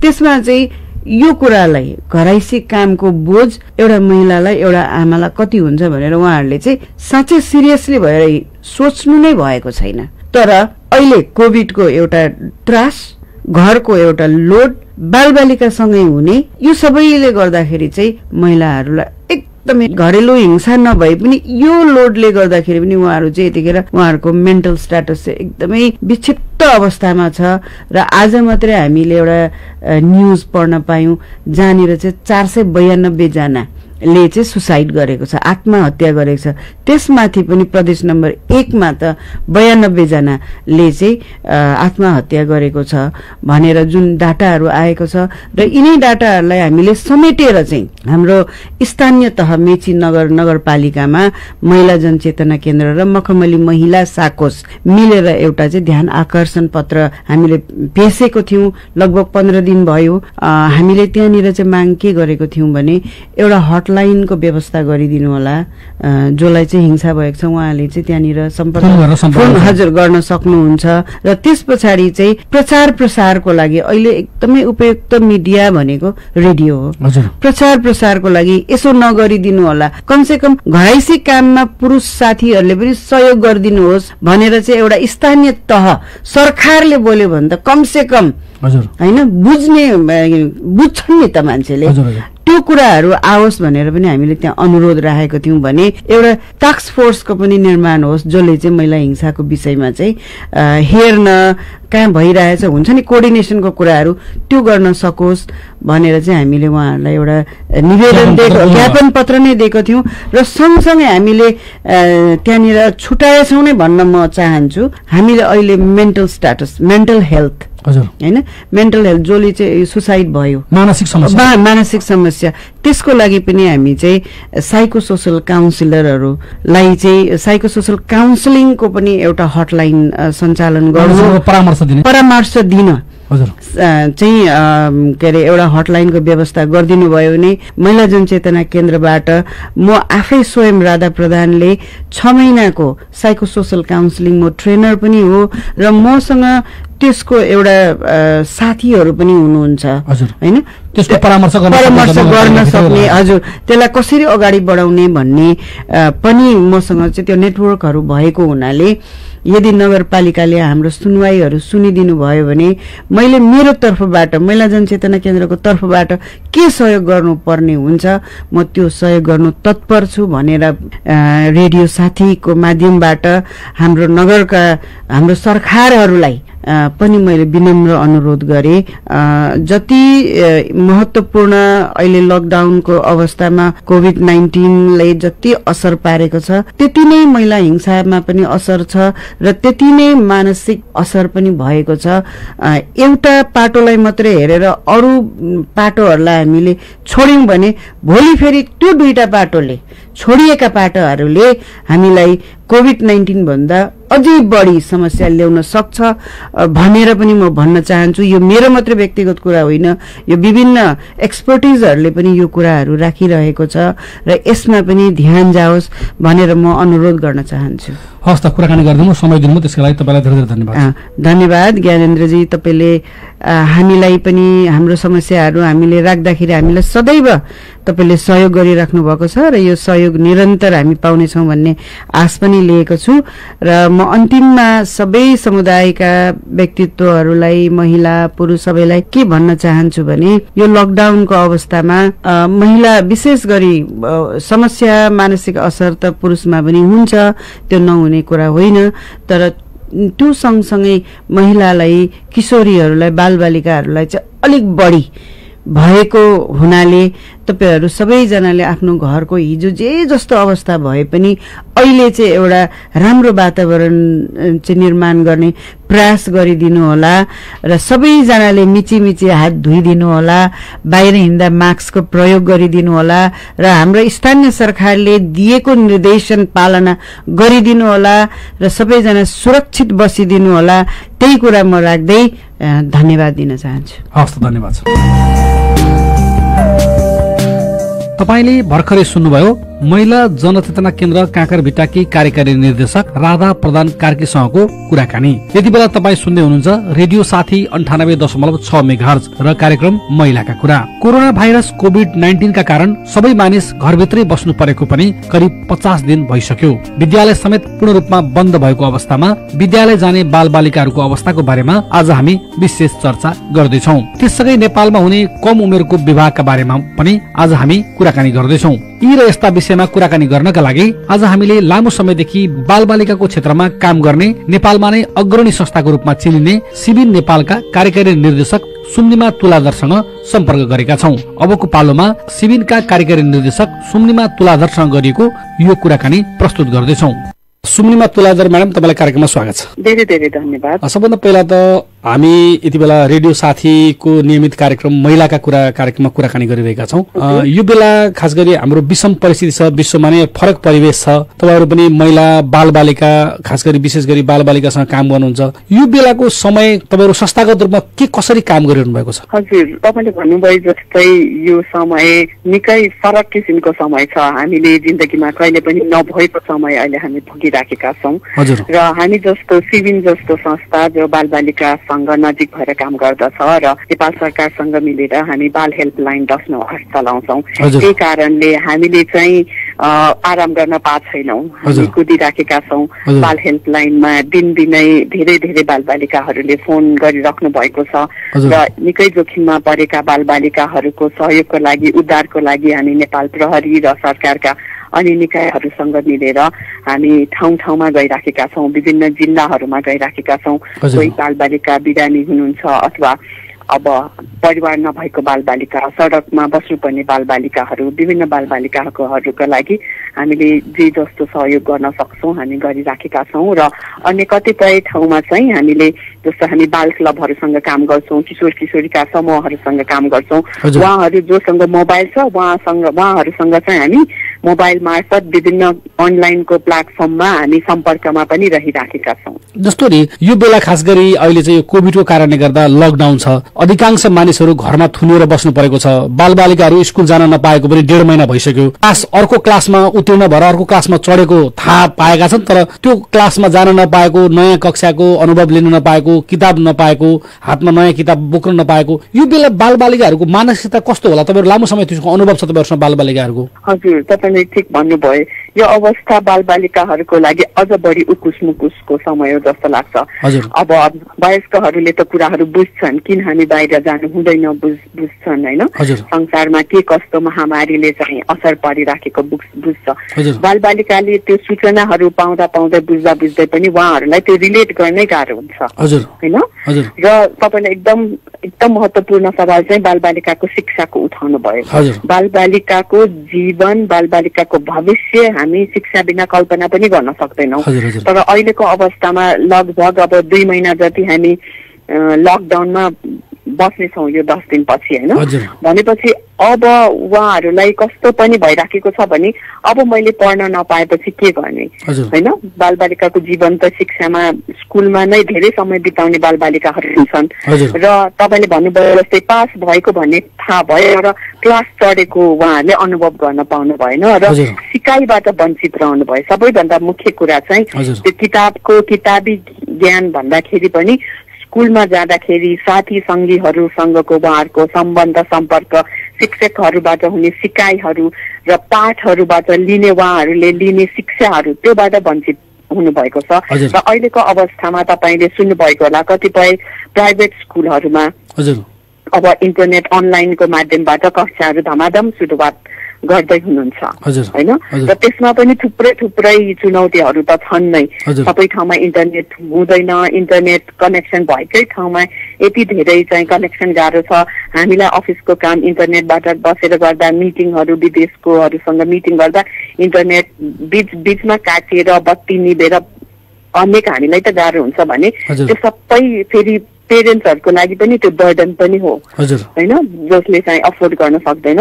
त्यसमा चाहिँ यो कुरालाई घरैसी कामको बोझ एउटा महिलालाई, एउटा आमालाई कति हुन्छ भनेर उहाँहरूले चाहिँ साँच्चै सिरियसली भएर सोच्नु नै भएको छैन। तर अहिले कोभिडको एउटा त्रास, घरको एउटा लोड, बालबालिकासँगै हुने, यो सबैले गर्दाखेरि चाहिँ महिलाहरूलाई एकदमै घरेलु हिंसा नभए पनि यो लोडले गर्दाखेरि पनि उहाँहरू चाहिँ यतिखेर उहाँहरूको मेन्टल स्ट्याटस चाहिँ एकदमै विक्षिप्त अवस्थामा छ। र आज मात्रै हामीले एउटा न्युज पढ्न पायौं जहाँनिर चाहिँ 492 जना ले चाहिँ सुसाइड गरेको छ, आत्महत्या गरेको छ। त्यसमाथि पनि प्रदेश नम्बर 1 मा त 92 जनाले चाहिँ आत्महत्या गरेको छ भनेर जुन डाटाहरू आएको छ र यिनै डाटाहरूलाई हामीले समेटेर चाहिँ हाम्रो स्थानीय तह मेची नगरपालिकामा महिला जनचेतना केन्द्र र मखमली महिला साकोस मिलेर एउटा चाहिँ ध्यान आकर्षण पत्र हामीले पेशेको थियौं। लगभग 15 दिन भयो। हामीले त्यहाँनिर चाहिँ माग के गरेको थियौं भने एउटा हटलाइनको व्यवस्था गरिदिनु होला, जसलाई चाहिँ हिंसा भएको छ उहाँले चाहिँ त्यहाँनिर सम्पर्क हजुर गर्न सक्नुहुन्छ। र त्यस पछाडि चाहिँ प्रचार प्रसारको लागि अहिले एकदमै उपयुक्त मिडिया भनेको रेडियो हो। प्रचार प्रसारको लागि यसो नगरिदिनु होला, कमसे कम घराइसी काममा पुरुष साथीहरूले पनि सहयोग गरिदिनुहोस् भनेर चाहिँ एउटा स्थानीय तह सरकारले बोल्यो भने त कमसे कम हैन बुझ्छन् नि त मान्छेले, त्यो कुराहरू आओस् भनेर पनि हामीले त्यहाँ अनुरोध राखेको थियौं। भने एउटा टास्क फोर्सको पनि निर्माण होस् जसले चाहिँ महिला हिंसाको विषयमा चाहिँ हेर्न कहाँ भइरहेछ हुन्छ नि कोअर्डिनेसनको कुराहरू त्यो गर्न सकोस् भनेर चाहिँ हामीले उहाँहरूलाई एउटा निवेदन दिएको, ज्ञापन पत्र नै दिएको थियौं। र सँगसँगै हामीले त्यहाँनिर छुटाएछौँ नै भन्न म चाहन्छु। हामीले अहिले मेन्टल हेल्थ हैन मेन्टल हेल्थ जसले चाहिँ सुसाइड भयो, मानसिक समस्या त्यसको लागि पनि हामी चाहिँ साइको सोशल काउन्सिलरहरूलाई चाहिँ साइको सोशल काउन्सिलिङको पनि एउटा हटलाइन सञ्चालन गर्नु, परामर्श दिन चाहिँ के अरे एउटा हटलाइनको व्यवस्था गरिदिनु भयो भने महिला जनचेतना केन्द्रबाट म आफै स्वयं राधा प्रधानले 6 महिनाको साइको सोशल काउन्सिलिङ म ट्रेनर पनि हो र मसँग त्यसको एउटा साथीहरू पनि हुनुहुन्छ हैन, त्यसको परामर्श गर्न सक्ने हजुर त्यसलाई कसरी अगाडि बढाउने भन्ने पनि मसँग चाहिँ त्यो नेटवर्कहरू भएको हुनाले यदि नगरपालिकाले हाम्रो सुनवाईहरू सुनिदिनु भयो भने मैले मेरो तर्फबाट महिला जनचेतना केन्द्रको तर्फबाट के सहयोग गर्नुपर्ने हुन्छ म त्यो सहयोग गर्नु तत्पर छु भनेर रेडियो साथीको माध्यमबाट हाम्रो नगरका हाम्रो सरकारहरूलाई पनि मैले विनम्र अनुरोध गरे। जति महत्त्वपूर्ण अहिले लकडाउनको अवस्थामा कोभिड-19 ले जति असर पारेको छ त्यति नै महिला हिंसामा पनि असर छ र त्यति नै मानसिक असर पनि भएको छ। एउटा पाटोलाई मात्रै हेरेर अरू पाटोहरूलाई हामीले छोड्यौं भने भोलि फेरि त्यो दुईटा पाटोले छोडिएका पाटोहरूले हामीलाई कोभिड-19 भन्दा अझै बढी समस्या ल्याउन सक्छ भनेर पनि म भन्न चाहन्छु। यो मेरो मात्र व्यक्तिगत कुरा होइन, यो विभिन्न एक्सपर्टिजहरूले पनि यो कुराहरू राखिरहेको छ र यसमा पनि ध्यान जाओस् भनेर म अनुरोध गर्न चाहन्छु। हस् त, कुराकानी गर्दिनु समय दिनु त्यसको लागि तपाईलाई धेरै धेरै धन्यवाद। धन्यवाद ज्ञानेन्द्रजी, तपाईले हामीलाई पनि हाम्रो समस्याहरू हामीले राख्दाखेरि हामीलाई सदैव तपाईले सहयोग गरिराख्नु भएको छ र यो सहयोग निरन्तर हामी पाउनेछौँ भन्ने आश पनि लिएको छु। र म अन्तिममा सबै समुदायका व्यक्तित्वहरूलाई महिला पुरुष सबैलाई के भन्न चाहन्छु भने यो लकडाउनको अवस्थामा महिला विशेष गरी समस्या मानसिक असर त पुरुषमा पनि हुन्छ, त्यो नहुने कुरा होइन, तर त्यो सँगसँगै महिलालाई किशोरीहरूलाई बालबालिकाहरूलाई चाहिँ अलिक बढी भएको हुनाले तपाईहरु सबैजनाले आफ्नो घरको हिजो जे जस्तो अवस्था भए पनि अहिले चाहिँ एउटा राम्रो वातावरण चाहिँ निर्माण गर्ने प्रयास गरिदिनु होला र सबैजनाले मिची हात धुइदिनु होला, बाहिर हिँड्दा मास्कको प्रयोग गरिदिनु होला र हाम्रो स्थानीय सरकारले दिएको निर्देशन पालना गरिदिनु होला र सबैजना सुरक्षित बसिदिनु होला। त्यही कुरा म राख्दै धन्यवाद दिन चाहन्छु। हस्, धन्यवाद। तपाईले भर्खरै सुन्नुभयो महिला जनचेतना केन्द्र काँकरभिट्टाकी कार्यकारी निर्देशक राधा प्रधान कार्कीसँगको कुराकानी। यति बेला तपाई सुन्दै हुनुहुन्छ रेडियो साथी 98.6 मेगाहर्ज र कार्यक्रम महिलाका कुरा। कोरोना भाइरस कोभिड-19 का कारण सबै मानिस घरभित्रै बस्नु परेको पनि करिब 50 दिन भइसक्यो। विद्यालय समेत पूर्ण रूपमा बन्द भएको अवस्थामा विद्यालय जाने बालबालिकाहरूको अवस्थाको बारेमा आज हामी विशेष चर्चा गर्दैछौँ। त्यसैगरी नेपालमा हुने कम उमेरको विवाहका बारेमा पनि आज हामी कुराकानी गर्दैछौँ। यी र यस्ता विषय विषयमा कुराकानी गर्नका लागि आज हामीले लामो समयदेखि बालबालिकाको क्षेत्रमा काम गर्ने नेपालमा नै अग्रणी संस्थाको रूपमा चिनिने सिबिन नेपालका कार्यकारी निर्देशक सुम्निमा तुलाधरसँग सम्पर्क गरेका छौं। अबको पालोमा सिबिनका कार्यकारी निर्देशक सुम्निमा तुलाधरसँग गरिएको यो कुराकानी प्रस्तुत गर्दैछौं। सुम्निमा तुलाधर म्याडम, तपाईँलाई कार्यक्रममा स्वागत छ। धेरै धेरै धन्यवाद। सबभन्दा पहिला त हामी यति बेला रेडियो साथीको नियमित कार्यक्रम महिलाका कार्यक्रममा कुराकानी गरिरहेका छौं। यो बेला खास गरी हाम्रो विषम परिस्थिति छ, विश्वमा नै फरक परिवेश छ। तपाईहरु पनि महिला बालबालिका, खास गरी विशेष गरी बालबालिकासँग काम गर्नुहुन्छ। यो बेलाको समय तपाईहरु संस्थागत रूपमा के कसरी काम गरिरहनु भएको छ? हजुर, तपाईले भन्नुभयो जस्तै यो समय निकै फरक किसिमको समय छ। हामीले जिन्दगीमा कहिले पनि नभएको समय अहिले हामी भोगिराखेका छौं र हामी जस्तो सिबिन जस्तो संस्था जो बालबालिका नजिक भएर काम गर्दछ र नेपाल सरकारसँग मिलेर हामी बाल हेल्पलाइन 10 9 चलाउँछौं। त्यही कारणले हामीले चाहिँ आराम गर्न पाएको छैनौं। हामी कुदिराखेका छौं। बाल हेल्पलाइनमा दिनदिनै धेरै धेरै बालबालिकाहरूले फोन गरिराख्नु भएको छ र निकै जोखिममा परेका बालबालिकाहरूको सहयोगको लागि, उद्धारको लागि हामी नेपाल प्रहरी र सरकारका अनि निकायहरूसँग मिलेर हामी ठाउँ ठाउँमा गइराखेका छौं। विभिन्न जिल्लाहरूमा गइराखेका छौं। कोही बालबालिका बिरामी हुनुहुन्छ अथवा अब परिवार नभएको बालबालिका, सडकमा बस्नुपर्ने बालबालिकाहरू, विभिन्न बालबालिकाहरूका लागि हामीले जे जस्तो सहयोग गर्न सक्छौं हामी गरिराखेका छौं र अन्य कतिपय ठाउँमा चाहिँ हामीले जस्तो हामी बाल क्लबहरूसँग काम गर्छौं, किशोर किशोरीका समूहहरूसँग काम गर्छौं। उहाँहरू जोसँग मोबाइल छ उहाँहरूसँग चाहिँ हामी मोबाइल मार्फत विभिन्न अनलाइनको प्लेटफर्ममा हामी सम्पर्कमा पनि रहिराखेका छौं। जस्तो नि यो बेला खास गरी अहिले चाहिँ यो कोभिडको कारणले गर्दा लकडाउन छ, अधिकांश मानिसहरू घरमा थुनिएर बस्नु परेको छ। बालबालिकाहरू स्कुल जान नपाएको पनि 1.5 महिना भइसक्यो। अर्को क्लासमा उत्तीर्ण भएर अर्को क्लासमा चढेको थाहा पाएका छन्, तर त्यो क्लासमा जान नपाएको, नयाँ कक्षाको अनुभव लिन नपाएको, किताब नपाएको, हातमा नयाँ किताब बोक्न नपाएको, यो बेला बालबालिकाहरूको मानसिकता कस्तो होला? तपाईहरु लामो समय त्यसको अनुभव छ तपाईहरुसँग बालबालिकाहरूको? हजुर, तपाईले ठीक भन्नुभयो। यो अवस्था बालबालिकाहरूको लागि अझ बढी उकुस मुकुसको समय हो जस्तो लाग्छ। अब वयस्कहरूले त कुराहरू बुझ्छन्, किन हामी बाहिर जानु हुँदैन बुझ्छन् हैन। संसारमा के कस्तो महामारीले चाहिँ असर परिराखेको बुझ्छ। बालबालिकाले त्यो सूचनाहरू पाउँदै बुझ्दै पनि उहाँहरूलाई त्यो रिलेट गर्नै गाह्रो हुन्छ हैन। र तपाईले एकदम महत्त्वपूर्ण सवाल चाहिँ बालबालिकाको शिक्षाको उठाउनु भयो। बालबालिकाको जीवन, बालबालिकाको भविष्य हामी शिक्षा बिना कल्पना पनि गर्न सक्दैनौं। तर अहिलेको अवस्थामा लगभग अब 2 महिना जति हामी लकडाउनमा बस्नेछौँ यो 10 दिनपछि हैन। भनेपछि अब उहाँहरूलाई कस्तो पनि भइराखेको छ भने अब मैले पढ्न नपाएपछि के गर्ने हैन। बालबालिकाको जीवन त शिक्षामा, स्कुलमा नै धेरै समय बिताउने बालबालिकाहरू छन् र तपाईले भन्नुभयो जस्तै पास भएको भन्ने थाहा भयो र क्लास चढेको उहाँहरूले अनुभव गर्न पाउनु भएन र सिकाइबाट वञ्चित रहनु भयो। सबैभन्दा मुख्य कुरा चाहिँ त्यो किताबी ज्ञान भन्दाखेरि पनि स्कुलमा जाँदाखेरि साथी सङ्गीहरूसँगको उहाँहरूको सम्बन्ध, सम्पर्क, शिक्षकहरूबाट हुने सिकाइहरू र पाठहरूबाट लिने उहाँहरूले लिने शिक्षाहरू त्योबाट वञ्चित हुनुभएको छ। र अहिलेको अवस्थामा तपाईले सुन्नुभएको होला कतिपय प्राइभेट स्कुलहरूमा अब इन्टरनेट अनलाइनको माध्यमबाट कक्षाहरू धमाधम सुरुवात गर्दै हुनुहुन्छ हैन। र त्यसमा पनि थुप्रै चुनौतीहरू त छन् नै। सबै ठाउँमा इन्टरनेट हुँदैन, इन्टरनेट कनेक्सन भएकै ठाउँमा यति धेरै चाहिँ कनेक्सन गाह्रो छ। हामीलाई अफिसको काम इन्टरनेटबाट बसेर गर्दा, मिटिङहरू विदेशकोहरूसँग मिटिङ गर्दा इन्टरनेट बीचमा काटिएर बत्ती निभेर अनेक हामीलाई त गाह्रो हुन्छ भने त्यो सबै फेरि पेरेन्ट्सहरूको लागि पनि त्यो बर्डन पनि हो हैन, जसले चाहिँ अफोर्ड गर्न सक्दैन।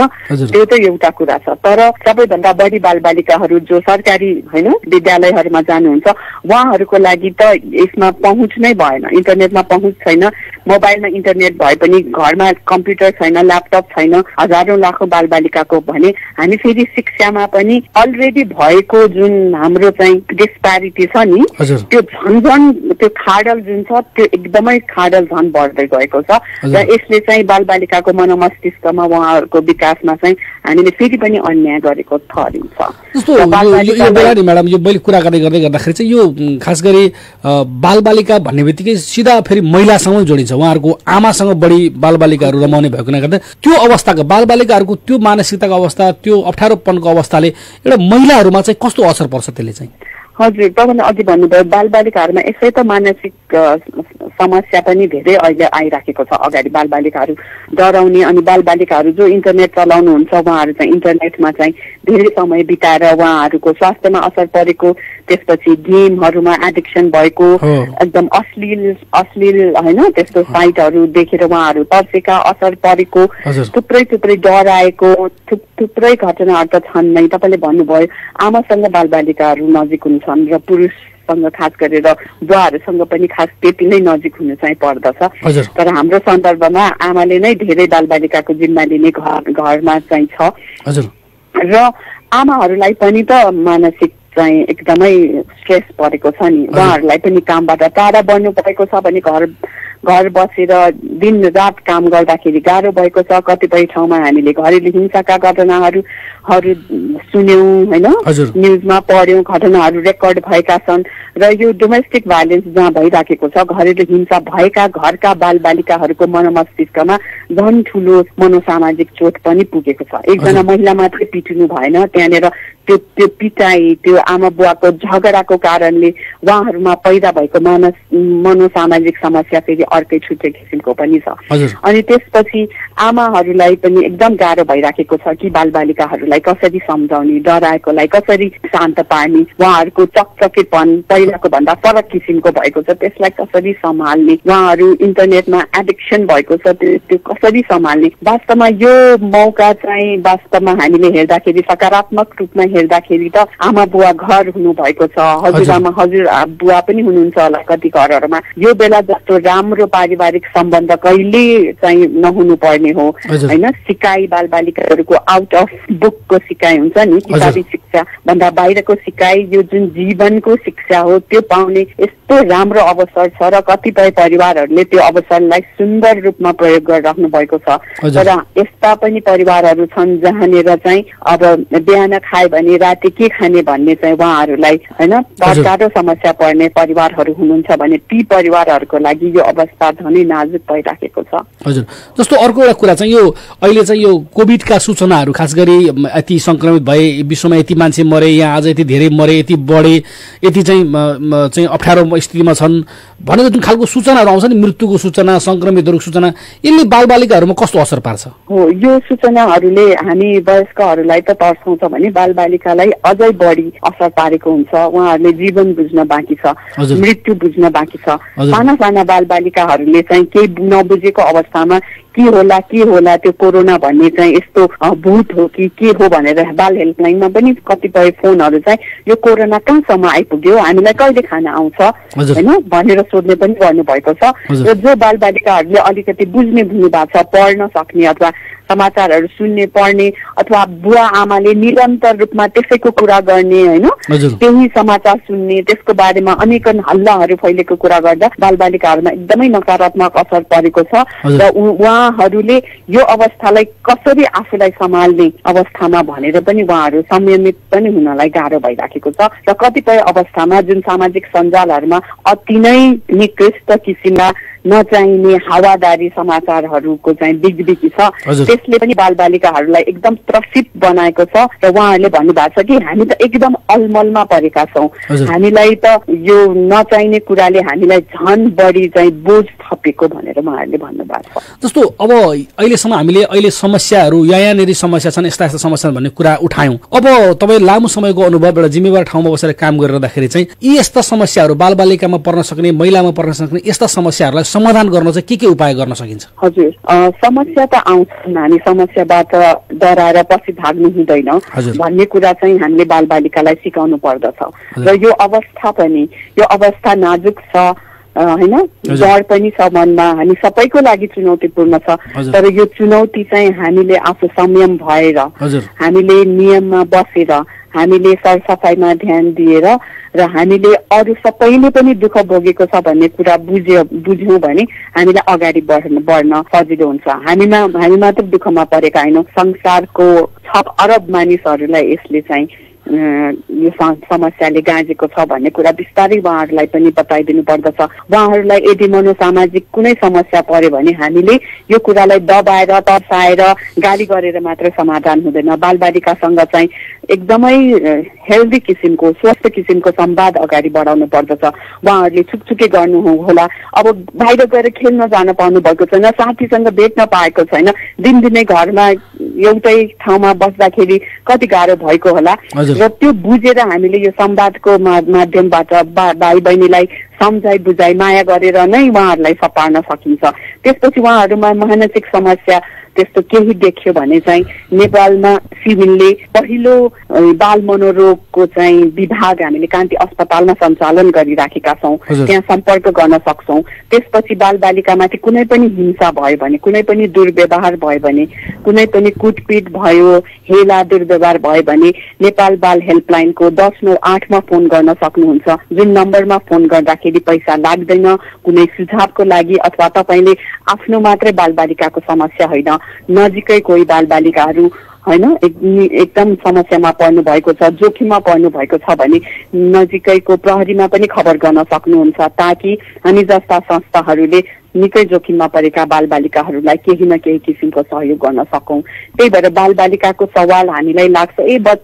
त्यो त एउटा कुरा छ। तर सबैभन्दा बढी बालबालिकाहरू जो सरकारी हैन विद्यालयहरूमा जानुहुन्छ उहाँहरूको लागि त यसमा पहुँच नै भएन, इन्टरनेटमा पहुँच छैन। मोबाइलमा इन्टरनेट भए पनि घरमा कम्प्युटर छैन, ल्यापटप छैन हजारौं लाखौं बालबालिकाको भने हामी फेरि शिक्षामा पनि अलरेडी भएको जुन हाम्रो चाहिँ डिस्प्यारिटी छ नि त्यो झन् त्यो खाडल जुन छ त्यो एकदमै खाडल झन् बढ्दै गएको छ र यसले चाहिँ बालबालिकाको मनोमस्तिष्कमा उहाँहरूको विकासमा चाहिँ हामीले फेरि पनि अन्याय गरेको ठहरिन्छ। म्याडम यो मैले कुरा गर्दै गर्दाखेरि चाहिँ यो खास गरी बालबालिका भन्ने बित्तिकै सिधा फेरि महिलासँग जोडिन्छ। उहाँहरूको आमासँग बढी बालबालिकाहरू रमाउने भएकोले गर्दा त्यो अवस्थाको बालबालिकाहरूको त्यो मानसिकताको अवस्था त्यो अप्ठ्यारोपनको अवस्थाले एउटा महिलाहरूमा चाहिँ कस्तो असर पर्छ त्यसले चाहिँ? हजुर, तपाईँले अघि भन्नुभयो बालबालिकाहरूमा यसै त मानसिक समस्या पनि धेरै अहिले आइराखेको छ अगाडि। बालबालिकाहरू डराउने अनि बालबालिकाहरू जो इन्टरनेट चलाउनुहुन्छ उहाँहरू चाहिँ इन्टरनेटमा चाहिँ धेरै समय बिताएर उहाँहरूको स्वास्थ्यमा असर परेको, त्यसपछि गेमहरूमा एडिक्सन भएको, एकदम अश्लील होइन त्यस्तो साइटहरू देखेर उहाँहरू तर्सेका, असर परेको, थुप्रै डराएको थुप्रै घटनाहरू त छन् नै। तपाईँले भन्नुभयो आमासँग बालबालिकाहरू नजिक हुन्छन् र पुरुषसँग खास गरेर बुवाहरूसँग पनि खास त्यति नै नजिक हुनु चाहिँ पर्दछ। तर हाम्रो सन्दर्भमा आमाले नै धेरै बालबालिकाको जिम्मा लिने घरमा चाहिँ छ र आमाहरूलाई पनि त मानसिक चाहिँ एकदमै स्ट्रेस परेको छ नि। उहाँहरूलाई पनि कामबाट टाढा बढ्नु परेको छ भने घर बसेर दिन रात काम गर्दाखेरि गाह्रो भएको छ। कतिपय ठाउँमा हामीले घरेलु हिंसाका घटनाहरू सुन्यौं होइन, न्युजमा पढ्यौं, घटनाहरू रेकर्ड भएका छन् र यो डोमेस्टिक भाइलेन्स जहाँ भइराखेको छ, घरेलु हिंसा भएका घरका बालबालिकाहरूको मनमस्तिष्कमा झन् ठुलो मनोसामाजिक चोट पनि पुगेको छ। एकजना महिला मात्रै पिटिनु भएन, त्यहाँनिर त्यो पिटाई, त्यो आमा बुवाको झगडाको कारणले उहाँहरूमा पैदा भएको मनोसामाजिक समस्या फेरि अर्कै छुट्टै किसिमको पनि छ। अनि त्यसपछि आमाहरूलाई पनि एकदम गाह्रो भइराखेको छ कि बालबालिकाहरूलाई कसरी सम्झाउने, डराएकोलाई कसरी शान्त पार्ने, उहाँहरूको चकचकेपन पहिलाको भन्दा फरक किसिमको भएको छ, त्यसलाई कसरी सम्हाल्ने, उहाँहरू इन्टरनेटमा एडिक्सन भएको छ, त्यो कसरी सम्हाल्ने। वास्तवमा यो मौका चाहिँ वास्तवमा हामीले हेर्दाखेरि सकारात्मक रूपमा हेर्दाखेरि त आमा बुवा घर हुनु भएको छ, हजुरआमा हजुर बुवा पनि हुनुहुन्छ होला कति घरहरूमा। यो बेला जस्तो राम्रो पारिवारिक सम्बन्ध कहिले चाहिँ नहुनु पर्ने हो होइन। सिकाइ बालबालिकाहरूको आउट अफ बुकको सिकाइ हुन्छ नि, किताबी शिक्षा भन्दा बाहिरको सिकाइ, यो जुन जीवनको शिक्षा हो त्यो पाउने यस्तो राम्रो अवसर छ र कतिपय परिवारहरूले त्यो अवसरलाई सुन्दर रूपमा प्रयोग गरिराख्नु भएको छ। तर यस्ता पनि परिवारहरू छन् जहाँनिर चाहिँ अब बिहान खाए भने राति के खाने भन्ने चाहिँ उहाँहरूलाई होइन गाह्रो समस्या पर्ने परिवारहरू हुनुहुन्छ भने ती परिवारहरूको लागि यो अवस्था झनै नाजुक भइराखेको छ। हजुर, जस्तो अर्को एउटा कुरा चाहिँ यो अहिले चाहिँ यो कोभिडका सूचनाहरू खास गरी यति संक्रमित भए, विश्वमा यति मान्छे मरे, यहाँ आज यति धेरै मरे, यति बढे, यति चाहिँ अप्ठ्यारो स्थितिमा छन् भनेर जुन खालको सूचनाहरू आउँछ नि, मृत्युको सूचना, संक्रमितहरूको सूचना, यसले बालबालिकाहरूमा कस्तो असर पार्छ? हो, यो सूचनाहरूले हामी वयस्कहरूलाई त तर्साउँछ भने बालबालिकालाई अझै बढी असर पारेको हुन्छ। उहाँहरूले जीवन बुझ्न बाँकी छ, मृत्यु बुझ्न बाँकी छ। साना साना बालबालिकाहरूले चाहिँ केही नबुझेको अवस्थामा के होला त्यो कोरोना भन्ने चाहिँ यस्तो भूत हो कि के हो भनेर बाल हेल्पलाइनमा पनि कतिपय फोनहरू चाहिँ यो कोरोना कहाँसम्म आइपुग्यो, हामीलाई कहिले खाना आउँछ होइन भनेर सोध्ने पनि गर्नुभएको छ। र जो बालबालिकाहरूले अलिकति बुझ्ने भएको छ, पढ्न सक्ने अथवा समाचारहरू सुन्ने पढ्ने अथवा बुवा आमाले निरन्तर रूपमा त्यसैको कुरा गर्ने होइन, त्यही समाचार सुन्ने, त्यसको बारेमा अनेकन हल्लाहरू फैलेको कुरा गर्दा बालबालिकाहरूमा एकदमै नकारात्मक असर परेको छ। र उहाँहरूले यो अवस्थालाई कसरी आफूलाई सम्हाल्ने अवस्थामा भनेर पनि उहाँहरू संयमित पनि हुनलाई गाह्रो भइराखेको छ। र कतिपय अवस्थामा जुन सामाजिक सञ्जालहरूमा अति नै निकृष्ट किसिममा नचाहिने हावादारी समाचारहरूको चाहिँ बिगबिगी छ, त्यसले पनि बालबालिकाहरूलाई एकदम त्रसित बनाएको छ। र उहाँहरूले भन्नुभएको छ कि हामी त एकदम अलमलमा परेका छौँ, हामीलाई त यो नचाहिने कुराले हामीलाई झन् बढी चाहिँ बोझ थपेको भनेर उहाँहरूले भन्नुभएको छ। जस्तो अब अहिलेसम्म हामीले अहिले समस्याहरू यहाँनिर समस्या छन्, यस्ता यस्ता समस्या भन्ने कुरा उठायौँ। अब तपाईँ लामो समयको अनुभव एउटा जिम्मेवार ठाउँमा बसेर काम गरिरहँदाखेरि चाहिँ यी यस्ता समस्याहरू बालबालिकामा पर्न सक्ने, महिलामा पर्न सक्ने यस्ता समस्याहरूलाई समाधान गर्न चाहिँ के उपाय गर्न सकिन्छ? हजुर, समस्या त आउँछन्, हामी समस्याबाट डराएर पछि भाग्नु हुँदैन भन्ने कुरा चाहिँ हामीले बालबालिकालाई सिकाउनु पर्दछ। र यो अवस्था नाजुक छ होइन, डर पनि छ मनमा, हामी सबैको लागि चुनौतीपूर्ण छ। तर यो चुनौती चाहिँ हामीले आफू संयम भएर, हामीले नियममा बसेर, हामीले सरसफाइमा ध्यान दिएर र हामीले अरू सबैले पनि दुःख भोगेको छ भन्ने कुरा बुझ्यौँ भने हामीलाई अगाडि बढ्न सजिलो हुन्छ। हामी मात्र दुःखमा परेका होइनौँ, संसारको 6 अरब मानिसहरूलाई यसले चाहिँ यो समस्याले गाँजेको छ भन्ने कुरा बिस्तारै उहाँहरूलाई पनि बताइदिनु पर्दछ। उहाँहरूलाई यदि मनोसामाजिक कुनै समस्या पर्यो भने हामीले यो कुरालाई दबाएर तर्साएर गाली गरेर मात्र समाधान हुँदैन। बालबालिकासँग चाहिँ एकदमै हेल्दी किसिमको स्वस्थ किसिमको संवाद अगाडि बढाउनु पर्दछ। उहाँहरूले छुकछुके गर्नु होला, अब बाहिर गएर खेल्न जान पाउनु भएको छैन, साथीसँग भेट्न पाएको छैन, दिनदिनै घरमा एउटै ठाउँमा बस्दाखेरि कति गाह्रो भएको होला र त्यो बुझेर हामीले यो संवादको माध्यमबाट भाइ बहिनीलाई सम्झाइ बुझाइ माया गरेर नै उहाँहरूलाई सपार्न सकिन्छ। त्यसपछि उहाँहरूमा मानसिक समस्या त्यस्तो केही देख्यो भने चाहिँ नेपालमा सिभिलले पहिलो बाल मनोरोगको चाहिँ विभाग हामीले कान्ति अस्पतालमा सञ्चालन गरिराखेका छौँ, त्यहाँ सम्पर्क गर्न सक्छौँ। त्यसपछि बालबालिकामाथि कुनै पनि हिंसा भयो भने, कुनै पनि दुर्व्यवहार भयो भने, कुनै पनि कुटपिट भयो, हेला दुर्व्यवहार भयो भने नेपाल बाल हेल्पलाइनको 1098मा फोन गर्न सक्नुहुन्छ, जुन नम्बरमा फोन गर्दाखेरि पैसा लाग्दैन। कुनै सुझावको लागि अथवा तपाईँले आफ्नो मात्रै बालबालिकाको समस्या होइन, नजिकै कोही बालबालिकाहरू होइन एकदम समस्यामा पर्नु भएको छ, जोखिममा पर्नु भएको छ भने नजिकैको प्रहरीमा पनि खबर गर्न सक्नुहुन्छ, ताकि हामी जस्ता संस्थाहरूले निकै जोखिममा परेका बालबालिकाहरूलाई केही न केही किसिमको सहयोग गर्न सकौँ। त्यही भएर बालबालिकाको सवाल हामीलाई लाग्छ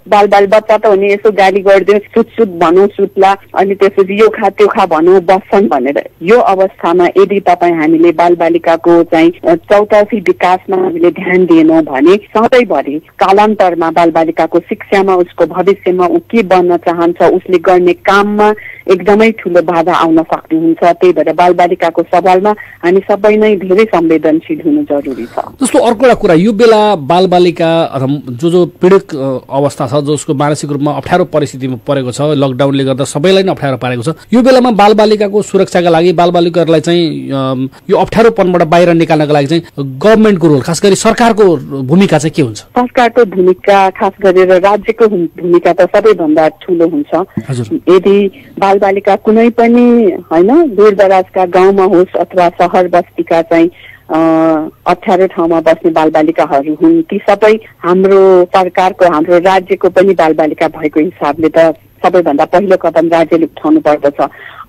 बाल बच्चा त हो नि, यसो गाली गरिदियो, सुट भनौँ सुत्ला, अनि त्यसपछि यो खा त्यो खा भनौँ बस्छन् भनेर। यो अवस्थामा यदि तपाईँ हामीले बालबालिकाको चाहिँ चौतर्फी विकासमा हामीले ध्यान दिएनौँ भने सधैँभरि कालान्तरमा बालबालिकाको शिक्षामा, उसको भविष्यमा ऊ के बन्न चाहन्छ, उसले गर्ने काममा एकदमै ठुलो बाधा आउन सक्नुहुन्छ। त्यही भएर बालबालिकाको सवालमा हामी सबै नै धेरै संवेदनशील हुनु जरुरी छ। जस्तो अर्को एउटा कुरा, यो बेला बालबालिका अथवा जो पीडित अवस्था छ, जसको मानसिक रूपमा अप्ठ्यारो परिस्थितिमा परेको छ, लकडाउनले गर्दा सबैलाई नै अप्ठ्यारो पारेको छ, यो बेलामा बालबालिकाको सुरक्षाका लागि बालबालिकाहरूलाई चाहिँ यो अप्ठ्यारोपनबाट बाहिर निकाल्नका लागि चाहिँ गभर्नमेन्टको रोल, खास गरी सरकारको भूमिका चाहिँ के हुन्छ? सरकारको भूमिका, खास गरेर राज्यको भूमिका त सबैभन्दा ठुलो हुन्छ। यदि बालबालिका कुनै पनि होइन दूरदराजका गाउँमा होस् अथवा सहर बस्तीका चाहिँ अप्ठ्यारो ठाउँमा बस्ने बालबालिकाहरू हुन्, ती सबै हाम्रो सरकारको, हाम्रो राज्यको पनि बालबालिका भएको हिसाबले त सबैभन्दा पहिलो कदम राज्यले उठाउनु पर्दछ।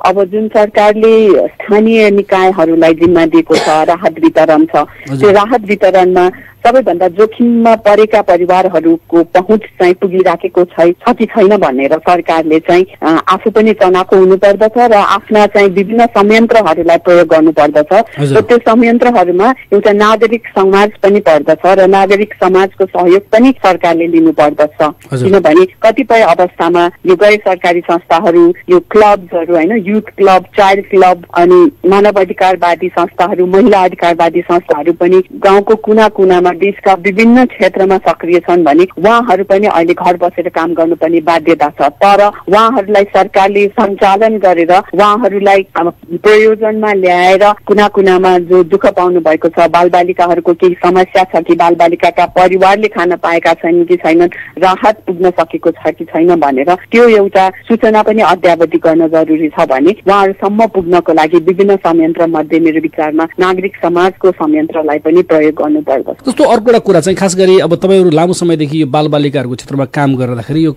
अब जुन सरकारले स्थानीय निकायहरूलाई जिम्मा दिएको छ, राहत वितरण छ, त्यो राहत वितरणमा सबैभन्दा जोखिममा परेका परिवारहरूको पहुँच चाहिँ पुगिराखेको छ कि छैन भनेर सरकारले चाहिँ आफू पनि चनाखो हुनुपर्दछ र आफ्ना चाहिँ विभिन्न संयन्त्रहरूलाई प्रयोग गर्नुपर्दछ। र त्यो संयन्त्रहरूमा एउटा नागरिक समाज पनि पर्दछ र नागरिक समाजको सहयोग पनि सरकारले लिनुपर्दछ। किनभने कतिपय अवस्थामा यो गैर सरकारी संस्थाहरू, यो क्लब्सहरू होइन, युथ क्लब, चाइल्ड क्लब अनि मानव अधिकारवादी संस्थाहरू, महिला अधिकारवादी संस्थाहरू पनि गाउँको कुना कुनामा देशका विभिन्न क्षेत्रमा सक्रिय छन् भने उहाँहरू पनि अहिले घर बसेर काम गर्नुपर्ने बाध्यता छ। तर उहाँहरूलाई सरकारले सञ्चालन गरेर उहाँहरूलाई प्रयोजनमा ल्याएर कुना कुनामा जो दुःख पाउनु भएको छ, बालबालिकाहरूको केही समस्या छ कि बालबालिकाका परिवारले खान पाएका छन् कि छैनन्, राहत पुग्न सकेको छ कि छैन भनेर त्यो एउटा सूचना पनि अद्यावधि गर्न जरुरी छ भने उहाँहरूसम्म पुग्नको लागि विभिन्न संयन्त्र मध्ये मेरो विचारमा नागरिक समाजको संयन्त्रलाई पनि प्रयोग गर्नुपर्दछ। जस्तो अर्को एउटा कुरा चाहिँ खास गरी अब तपाईँहरू लामो समयदेखि यो बालबालिकाहरूको क्षेत्रमा काम गर्दाखेरि यो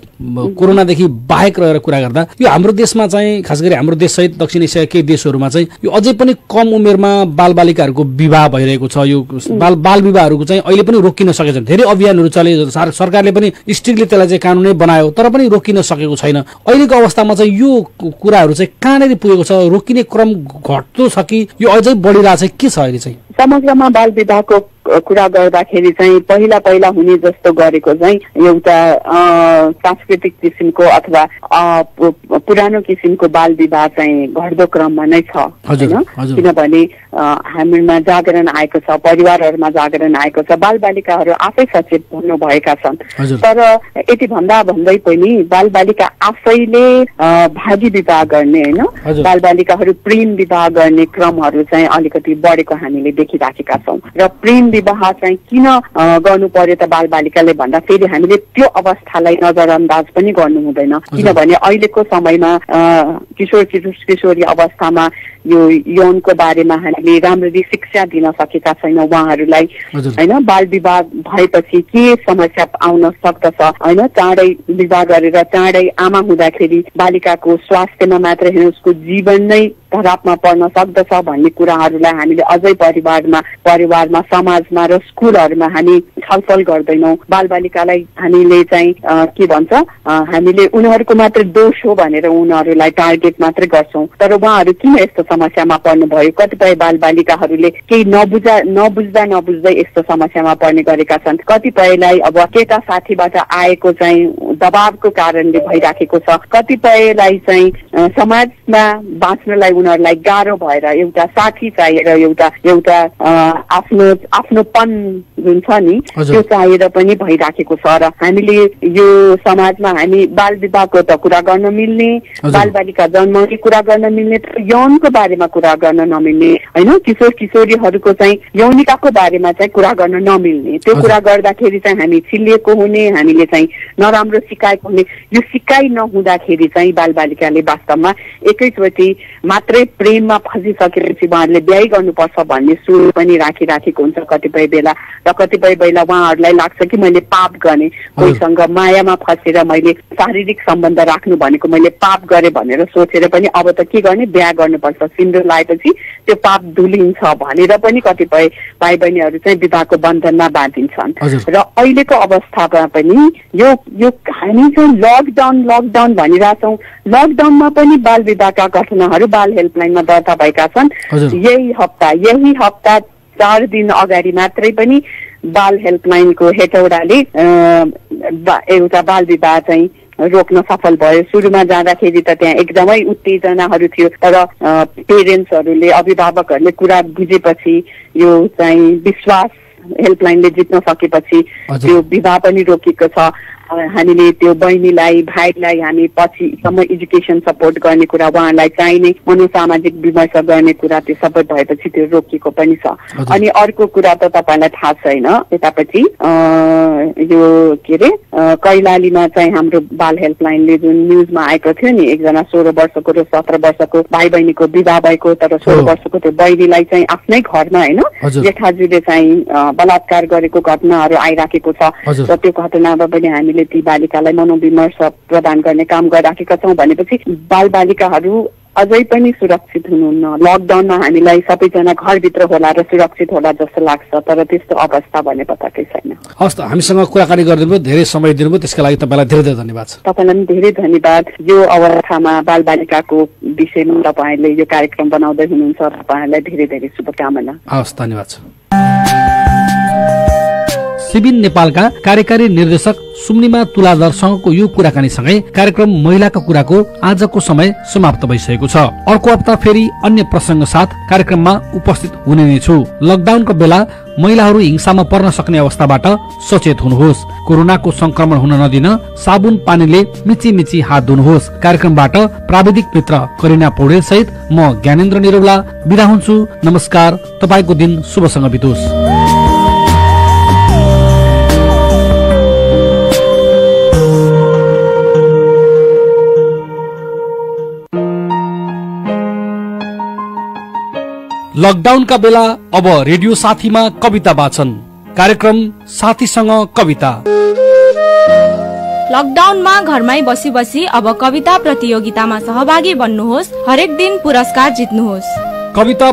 कोरोनादेखि बाहेक रहेर कुरा गर्दा यो हाम्रो देशमा चाहिँ खास गरी हाम्रो देशसहित दक्षिण एसिया केही देशहरूमा चाहिँ यो अझै पनि कम उमेरमा बालबालिकाहरूको विवाह भइरहेको छ। यो बाल विवाहहरूको चाहिँ अहिले पनि रोकिन सकेको छैन। धेरै अभियानहरू चले, सरकारले पनि स्ट्रिक्टली त्यसलाई चाहिँ कानुनै बनायो, तर पनि रोकिन सकेको छैन। अहिलेको अवस्थामा चाहिँ यो कुराहरू चाहिँ कहाँनिर पुगेको छ? रोकिने क्रम घट्दो छ कि यो अझै बढिरहेको छ, के छ अहिले चाहिँ? समग्रमा बाल विवाहको कुरा गर्दाखेरि चाहिँ पहिला हुने जस्तो गरेको चाहिँ एउटा सांस्कृतिक किसिमको अथवा पुरानो किसिमको बाल विवाह चाहिँ घट्दो क्रममा नै छ होइन। किनभने हामीमा जागरण आएको छ, परिवारहरूमा जागरण आएको छ, बालबालिकाहरू आफै सचेत हुनु भएका छन्। तर यति भन्दै पनि बालबालिका आफैले भागी विवाह गर्ने होइन, बालबालिकाहरू प्रेम विवाह गर्ने क्रमहरू चाहिँ अलिकति बढेको हामीले देखिराखेका छौँ। र प्रेम विवाह चाहिँ किन गर्नु पर्यो त बालबालिकाले भन्दा फेरि हामीले त्यो अवस्थालाई नजरअन्दाज पनि गर्नु हुँदैन। किनभने अहिलेको समयमा किशोरी अवस्थामा यो यौनको बारेमा हामीले राम्ररी शिक्षा दिन सकेका छैनौँ उहाँहरूलाई होइन। बाल विवाह भएपछि के समस्या आउन सक्दछ होइन। चाँडै विवाह गरेर चाँडै आमा हुँदाखेरि बालिकाको स्वास्थ्यमा मात्र होइन उसको जीवन नै खराबमा पर्न सक्दछ भन्ने कुराहरूलाई हामीले अझै परिवारमा समाजमा र स्कुलहरूमा हामी छलफल गर्दैनौँ। बालबालिकालाई हामीले चाहिँ के भन्छ हामीले उनीहरूको मात्र दोष हो भनेर उनीहरूलाई टार्गेट मात्रै गर्छौँ। तर उहाँहरू किन यस्तो समस्यामा पर्नुभयो? कतिपय बालबालिकाहरूले केही नबुझ्दै यस्तो समस्यामा पर्ने गरेका छन्। कतिपयलाई अब केटा साथीबाट आएको चाहिँ दबावको कारणले भइराखेको छ। कतिपयलाई चाहिँ समाजमा बाँच्नलाई उनीहरूलाई गाह्रो भएर एउटा साथी चाहिएर एउटा आफ्नोपन जुन छ नि त्यो चाहिएर पनि भइराखेको छ। र हामीले यो समाजमा हामी बाल विवाहको त कुरा गर्न मिल्ने, बालबालिका जन्माउने कुरा गर्न मिल्ने, यौनको बारेमा कुरा गर्न नमिल्ने होइन। किशोरीहरूको चाहिँ यौनिकाको बारेमा चाहिँ कुरा गर्न नमिल्ने। त्यो कुरा गर्दाखेरि चाहिँ हामी छिल्लिएको हुने, हामीले चाहिँ नराम्रो सिकाएको हुने। यो सिकाइ नहुँदाखेरि चाहिँ बालबालिकाले वास्तवमा एकैचोटि मात्रै प्रेममा फसिसकेपछि उहाँहरूले बिहे गर्नुपर्छ भन्ने सोच पनि राखिराखेको हुन्छ कतिपय बेला। र कतिपय बेला उहाँहरूलाई लाग्छ कि मैले पाप गरेँ, कोहीसँग मायामा फसेर मैले शारीरिक सम्बन्ध राख्नु भनेको मैले पाप गरेँ भनेर सोचेर पनि अब त के गर्ने, बिहा गर्नुपर्छ, सिन्दुर लगाएपछि त्यो पाप धुलिन्छ भनेर पनि कतिपय भाइ बहिनीहरू चाहिँ विवाहको बन्धनमा बाँधिन्छन्। र अहिलेको अवस्थामा पनि यो हामी चाहिँ लकडाउन भनिरहेछौँ। लकडाउनमा पनि बाल विवाहका घटनाहरू बाल हेल्पलाइनमा दर्ता भएका छन्। यही हप्ता 4 दिन अगाडि मात्रै पनि बाल हेल्पलाइनको हेटौडाले एउटा बाल विवाह चाहिँ रोक्न सफल भयो। सुरुमा जाँदाखेरि त त्यहाँ एकदमै उत्तेजनाहरू थियो, तर पेरेन्ट्सहरूले अभिभावकहरूले कुरा बुझेपछि यो चाहिँ विश्वास हेल्पलाइनले जित्न सकेपछि त्यो विवाह पनि रोकेको छ। हामीले त्यो बहिनीलाई भाइलाई हामी पछिसम्म एजुकेसन सपोर्ट गर्ने कुरा, उहाँलाई चाहिने मनोसामाजिक विमर्श गर्ने कुरा त्यो सबै भएपछि त्यो रोकिएको पनि छ। अनि अर्को कुरा त तपाईँलाई थाहा छैन, यतापट्टि यो के अरे कैलालीमा चाहिँ हाम्रो बाल हेल्पलाइनले जुन न्युजमा आएको थियो नि, एकजना 16 वर्षको र 17 वर्षको भाइ बहिनीको विवाह भएको, तर 16 वर्षको त्यो बहिनीलाई चाहिँ आफ्नै घरमा होइन जेठाजुले चाहिँ बलात्कार गरेको घटनाहरू आइराखेको छ। र त्यो घटनामा पनि हामीले ती बालिकालाई मनोविमर्श प्रदान गर्ने काम गरिराखेका छौँ। भनेपछि बालबालिकाहरू अझै पनि सुरक्षित हुनुहुन्न। लकडाउनमा हामीलाई सबैजना घरभित्र होला र सुरक्षित होला जस्तो लाग्छ, तर त्यस्तो अवस्था भने बताकै छैन। हस् त, हामीसँग कुराकानी गरिदिनुभयो, धेरै समय दिनुभयो, त्यसका लागि तपाईँलाई धेरै धेरै धन्यवाद छ। तपाईँलाई पनि धेरै धन्यवाद। यो अवस्थामा बालबालिकाको विषयमा तपाईँले यो कार्यक्रम बनाउँदै हुनुहुन्छ, तपाईँलाई धेरै धेरै शुभकामना। हस्, धन्यवाद छ। सिबिन नेपालका कार्यकारी निर्देशक सुम्निमा तुलाधरसँगको यो कुराकानीसँगै कार्यक्रम महिलाका कुराको आजको समय समाप्त भइसकेको छ। अर्को हप्ता फेरि अन्य प्रसंग साथ कार्यक्रममा उपस्थित हुने नै छु। लकडाउनको बेला महिलाहरू हिंसामा पर्न सक्ने अवस्थाबाट सचेत हुनुहोस्। कोरोनाको संक्रमण हुन नदिन साबुन पानीले मिची हात धुनुहोस्। कार्यक्रमबाट प्राविधिक मित्र करिना पौडेल सहित म ज्ञानेन्द्र निरौला बिदा हुन्छु। नमस्कार, तपाईको दिन शुभसँग बितोस्। लकडाउनका बेला अब रेडियो साथीमा कविता वाचन कार्यक्रम साथीसँग कविता। लकडाउनमा घरमै बसी बसी अब कविता प्रतियोगितामा सहभागी बन्नुहोस्। हरेक दिन पुरस्कार जित्नुहोस्। कविता